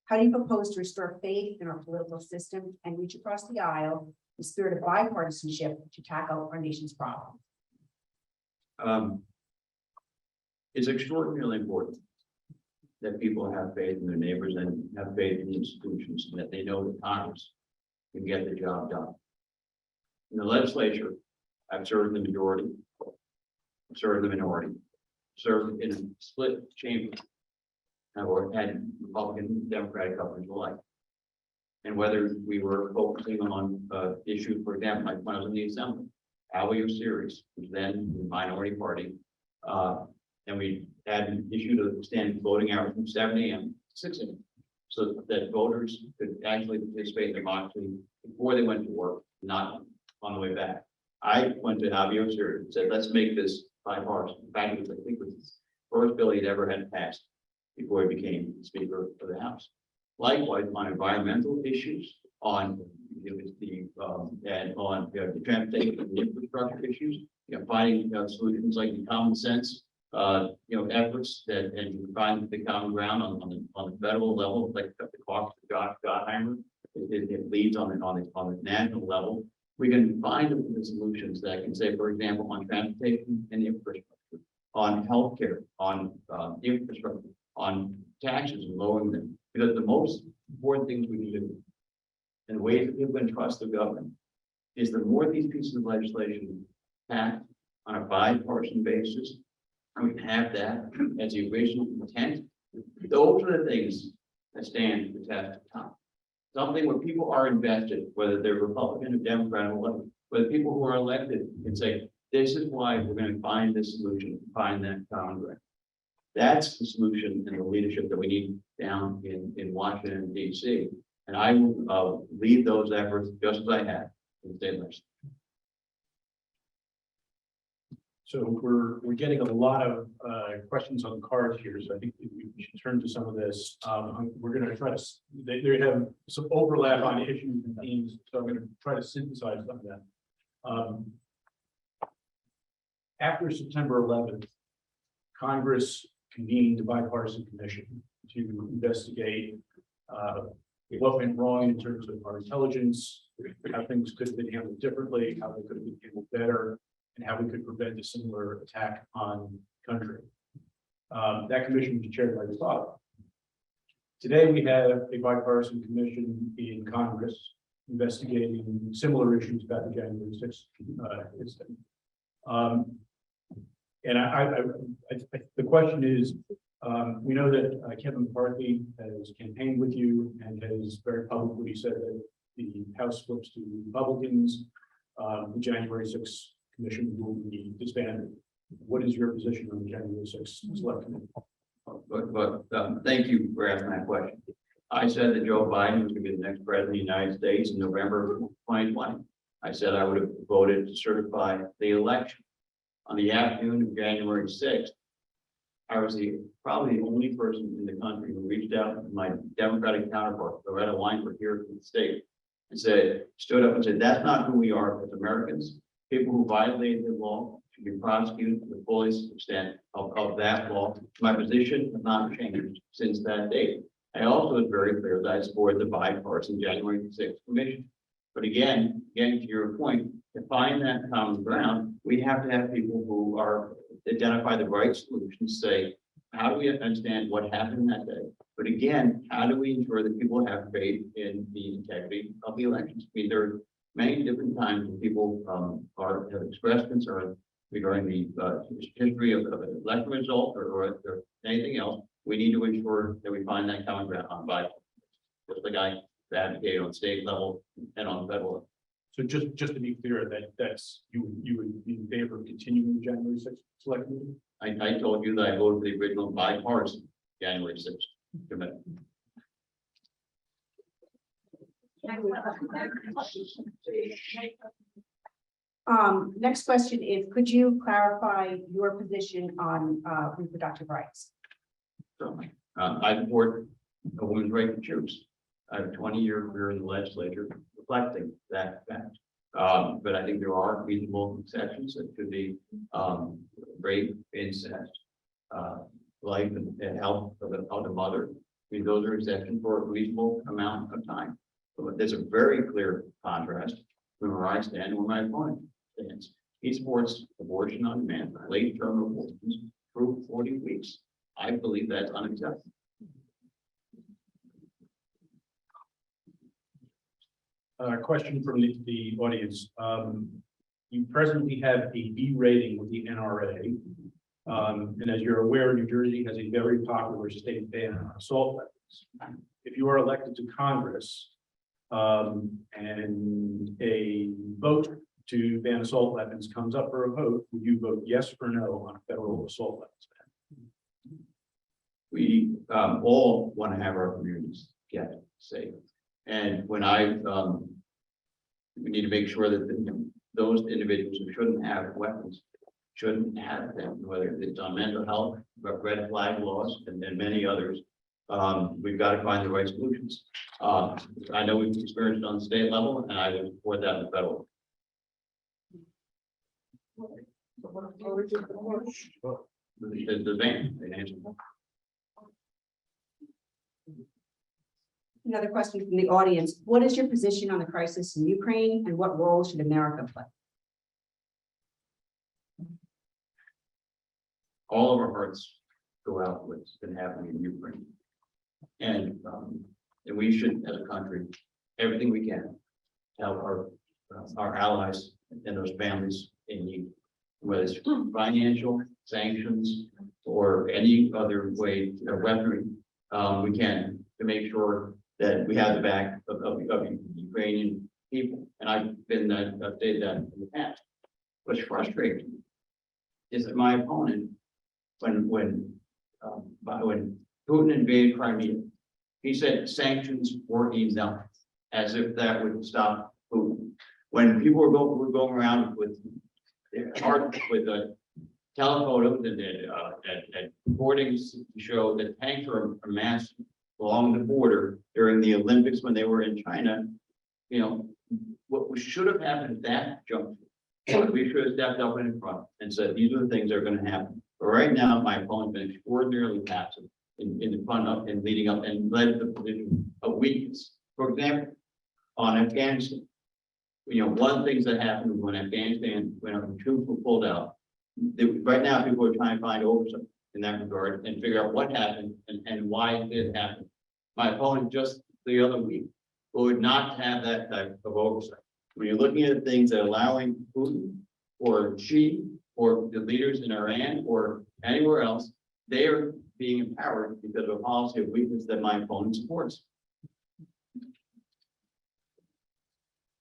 How do you propose to restore faith in our political system and reach across the aisle the spirit of bipartisanship to tackle our nation's problems? It's extraordinarily important that people have faith in their neighbors and have faith in the institutions, and that they know that Congress can get the job done. In the legislature, I've served in the majority, I've served in the minority, served in a split chamber. I've had Republican, Democratic governors alike. And whether we were focusing on issues, for example, like when I was in the Assembly, Alio series, which then the minority party, and we had an issue to extend voting hours from 7 a.m. to 6 a.m. so that voters could actually participate in democracy before they went to work, not on the way back. I went to Alio series and said, let's make this bipartisan. In fact, I think it was the first bill he'd ever had passed before he became Speaker of the House. Likewise, on environmental issues, on the transportation and infrastructure issues, finding solutions like the common sense, efforts that and you find the common ground on the federal level, like the cost of Gottheimer, it leads on the national level. We can find the solutions that can say, for example, on transportation and infrastructure, on healthcare, on infrastructure, on taxes and lowering them. Because the most important things we can do and the ways that people can trust the government is the more these pieces of legislation packed on a bipartisan basis, and we can have that as the original intent. Those are the things that stand the test of time. Something where people are invested, whether they're Republican or Democrat or whatever, whether people who are elected can say, this is why we're going to find this solution, find that common ground. That's the solution and the leadership that we need down in Washington, D.C. And I will lead those efforts just as I have in the state legislature. So we're getting a lot of questions on cards here, so I think we should turn to some of this. We're going to try to, they have some overlap on issues and themes, so I'm going to try to synthesize some of that. After September 11th, Congress convened a bipartisan commission to investigate what went wrong in terms of our intelligence, how things could have been handled differently, how they could have been handled better, and how we could prevent a similar attack on the country. That commission was chaired by the father. Today, we have a bipartisan commission in Congress investigating similar issues about the January 6th incident. The question is, we know that Kevin McCarthy has campaigned with you and has very publicly said that the House flips to Republicans. The January 6th commission will be disbanded. What is your position on the January 6th select committee? But thank you for asking that question. I said that Joe Biden was going to be the next president of the United States in November of 2020. I said I would have voted to certify the election on the afternoon of January 6th. I was probably the only person in the country who reached out to my Democratic counterpart, Loretta Weinberg here in the state, and stood up and said, that's not who we are as Americans. People who violated the law should be prosecuted to the fullest extent of that law. My position has not changed since that date. I also was very clear that I supported the bipartisan January 6th commission. But again, to your point, to find that common ground, we have to have people who are identify the right solutions, say, how do we understand what happened that day? But again, how do we ensure that people have faith in the integrity of the elections? I mean, there are many different times when people have expressed concern regarding the history of the election result or anything else. We need to ensure that we find that common ground on by just like I advocate on state level and on federal level. So just to be clear, that's you would be in favor of continuing the January 6th select meeting? I told you that I voted for the original bipartisan January 6th commitment. Next question is, could you clarify your position on reproductive rights? So, I support a woman's right to choose. I have a 20-year career in the legislature reflecting that fact. But I think there are reasonable exceptions that could be rape, incest, life and health of the mother. I mean, those are exceptions for a reasonable amount of time. So there's a very clear contrast from where I stand and where my opponent stands. He supports abortion on demand, late term abortions through 40 weeks. I believe that's unacceptable. Question from the audience. You presently have a B rating with the NRA. And as you're aware, New Jersey has a very popular state ban on assault weapons. If you are elected to Congress and a vote to ban assault weapons comes up for a vote, would you vote yes or no on a federal assault weapons ban? We all want to have our communities get safe. And when we need to make sure that those individuals who shouldn't have weapons shouldn't have them, whether it's on mental health, red flag laws, and many others. We've got to find the right solutions. I know we've experienced on the state level, and I would support that in the federal. The ban, the answer. Another question from the audience. What is your position on the crisis in Ukraine and what role should America play? All of our hearts go out with what's been happening in Ukraine. And we should, as a country, everything we can to help our allies and those families in need, whether it's financial sanctions or any other way, weaponry, we can to make sure that we have the back of Ukrainian people. And I've stated that in the past. What's frustrating is that my opponent, when Putin invaded Crimea, he said sanctions were enough, as if that would stop Putin. When people were going around with telephotos and recordings to show that tanks are amassed along the border during the Olympics when they were in China, what should have happened at that juncture, we should have stepped up in front and said, these are the things that are going to happen. But right now, my opponent's been extraordinarily passive in the front up and leading up and led to the position of weakness. For example, on Afghanistan, one of the things that happened when Afghanistan, when our troops were pulled out, right now people are trying to find oversight in that regard and figure out what happened and why it did happen. My opponent just the other week would not have that type of oversight. When you're looking at things that are allowing Putin or Xi or the leaders in Iran or anywhere else, they are being empowered because of a policy of weakness that my opponent supports.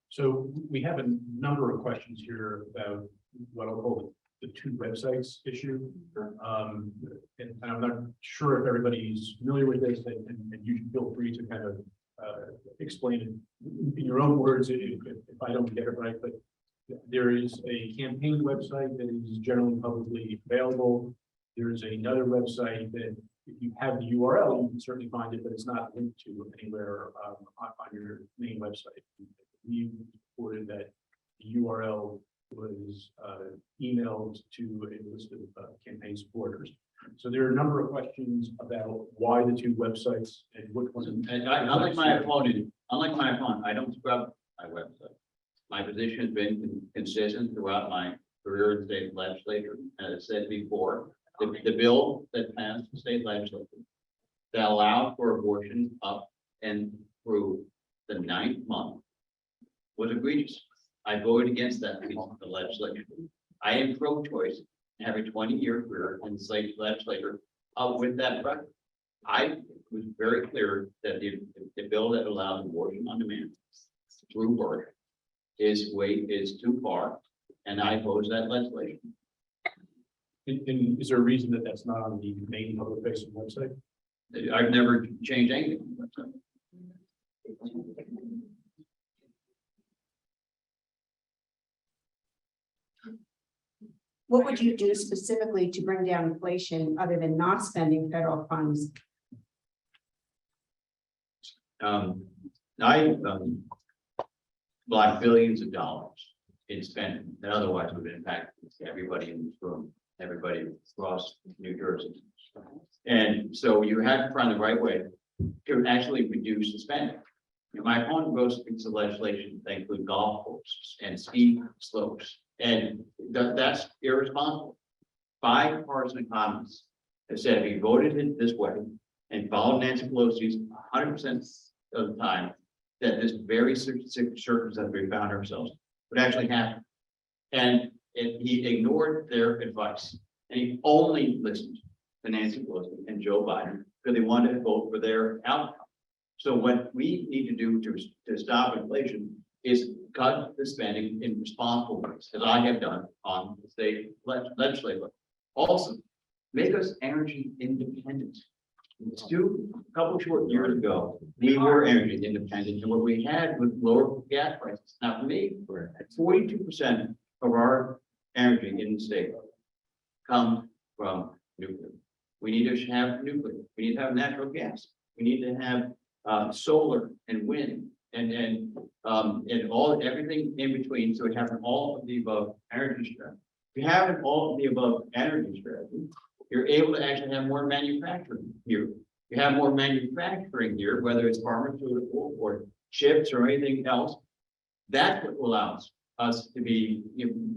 So we have a number of questions here about what I'll call the two websites issue. And I'm not sure if everybody's familiar with this, and you should feel free to kind of explain it in your own words if I don't get it right. But there is a campaign website that is generally publicly available. There's another website that if you have the URL, you can certainly find it, but it's not linked to anywhere on your main website. We reported that the URL was emailed to a list of campaign supporters. So there are a number of questions about why the two websites and which one. And unlike my opponent, I don't scrub my website. My position has been consistent throughout my career in state legislature. As I said before, the bill that passed the state legislature that allowed for abortion up and through the 9th month was egregious. I voted against that piece of the legislature. I am pro-choice, have a 20-year career in the state legislature. With that record, I was very clear that the bill that allows abortion on demand through birth is too far, and I oppose that legislation. And is there a reason that that's not on the main public facing website? I've never changed anything on the website. What would you do specifically to bring down inflation other than not spending federal funds? I blocked billions of dollars in spending that otherwise would have impacted everybody in this room, everybody across New Jersey. And so you have to find the right way to actually reduce the spending. And my opponent goes into legislation that include golf courses and ski slopes, and that's irresponsible. Bipartisan economists have said if you voted it this way and followed Nancy Pelosi's 100% of the time, that this very circumstance that we found ourselves would actually happen. And he ignored their advice, and he only listened to Nancy Pelosi and Joe Biden because they wanted to vote for their outcome. So what we need to do to stop inflation is cut the spending in responsible ways, as I have done on the state legislature. Also, make us energy independent. A couple short years ago, we were energy independent, and what we had was lower gas prices. Now, for me, 42% of our energy in the state comes from nuclear. We need to have nuclear. We need to have natural gas. We need to have solar and wind and everything in between. So we have all of the above energy strategy. If you have all of the above energy strategy, you're able to actually have more manufacturing here. You have more manufacturing here, whether it's pharmaceutical or chips or anything else. That's what allows us to be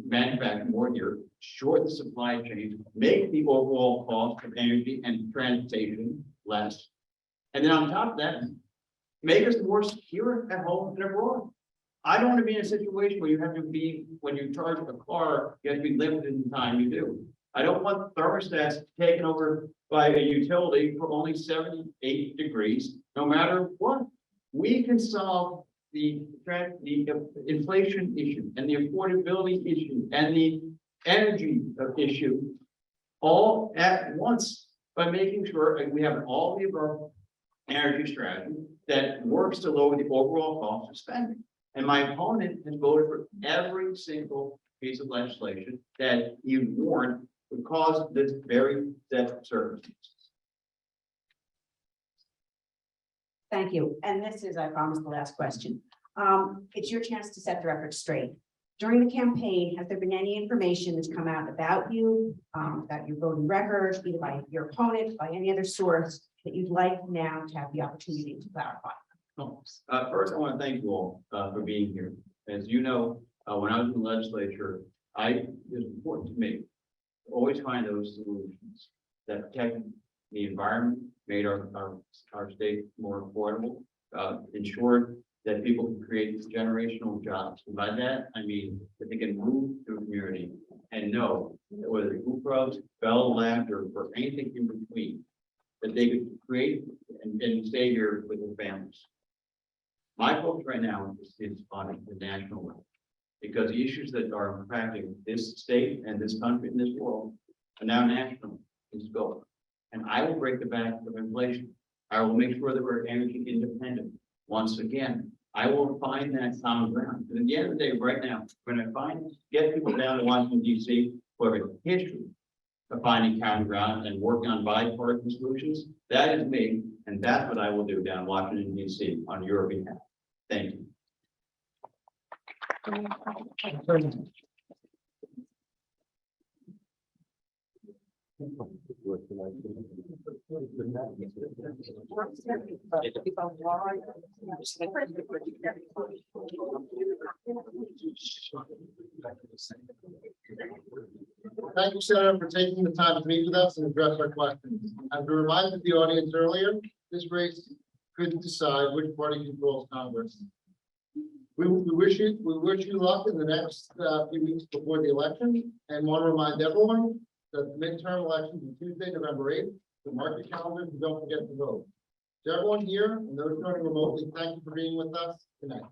manufacturing more here, short the supply chain, make the overall cost of energy and transportation less. And then on top of that, make us more secure at home and abroad. I don't want to be in a situation where you have to be, when you charge a car, you have to be limited in the time you do. I don't want thermostats taken over by a utility for only 78 degrees, no matter what. We can solve the inflation issue and the affordability issue and the energy issue all at once by making sure we have all the above energy strategy that works to lower the overall cost of spending. And my opponent has voted for every single piece of legislation that he warned would cause this very set of circumstances. Thank you. And this is, I promise, the last question. It's your chance to set the record straight. During the campaign, has there been any information that's come out about you, about your voting records, either by your opponent, by any other source that you'd like now to have the opportunity to clarify? First, I want to thank you all for being here. As you know, when I was in the legislature, it was important to me to always find those solutions that protect the environment, made our state more affordable, ensured that people can create generational jobs. And by that, I mean that they can move to a community and know that whether it's Upros, Bell Labs, or anything in between, that they could create and stay here with their families. My focus right now is on the national level, because the issues that are impacting this state and this country and this world are now national in scope. And I will break the back of inflation. I will make sure that we're energy independent. Once again, I will find that common ground. And at the end of the day, right now, when I get people down to Washington, D.C., who have a history of finding common ground and working on bipartisan solutions. That is me, and that's what I will do down in Washington, DC on your behalf. Thank you. Thank you, Senator, for taking the time to meet with us and address our questions. As we reminded the audience earlier, this race could decide which party controls Congress. We wish you luck in the next few weeks before the election, and want to remind everyone that the midterm elections is Tuesday, November 8th. So mark your calendars and don't forget to vote. To everyone here and those joining remotely, thank you for being with us tonight.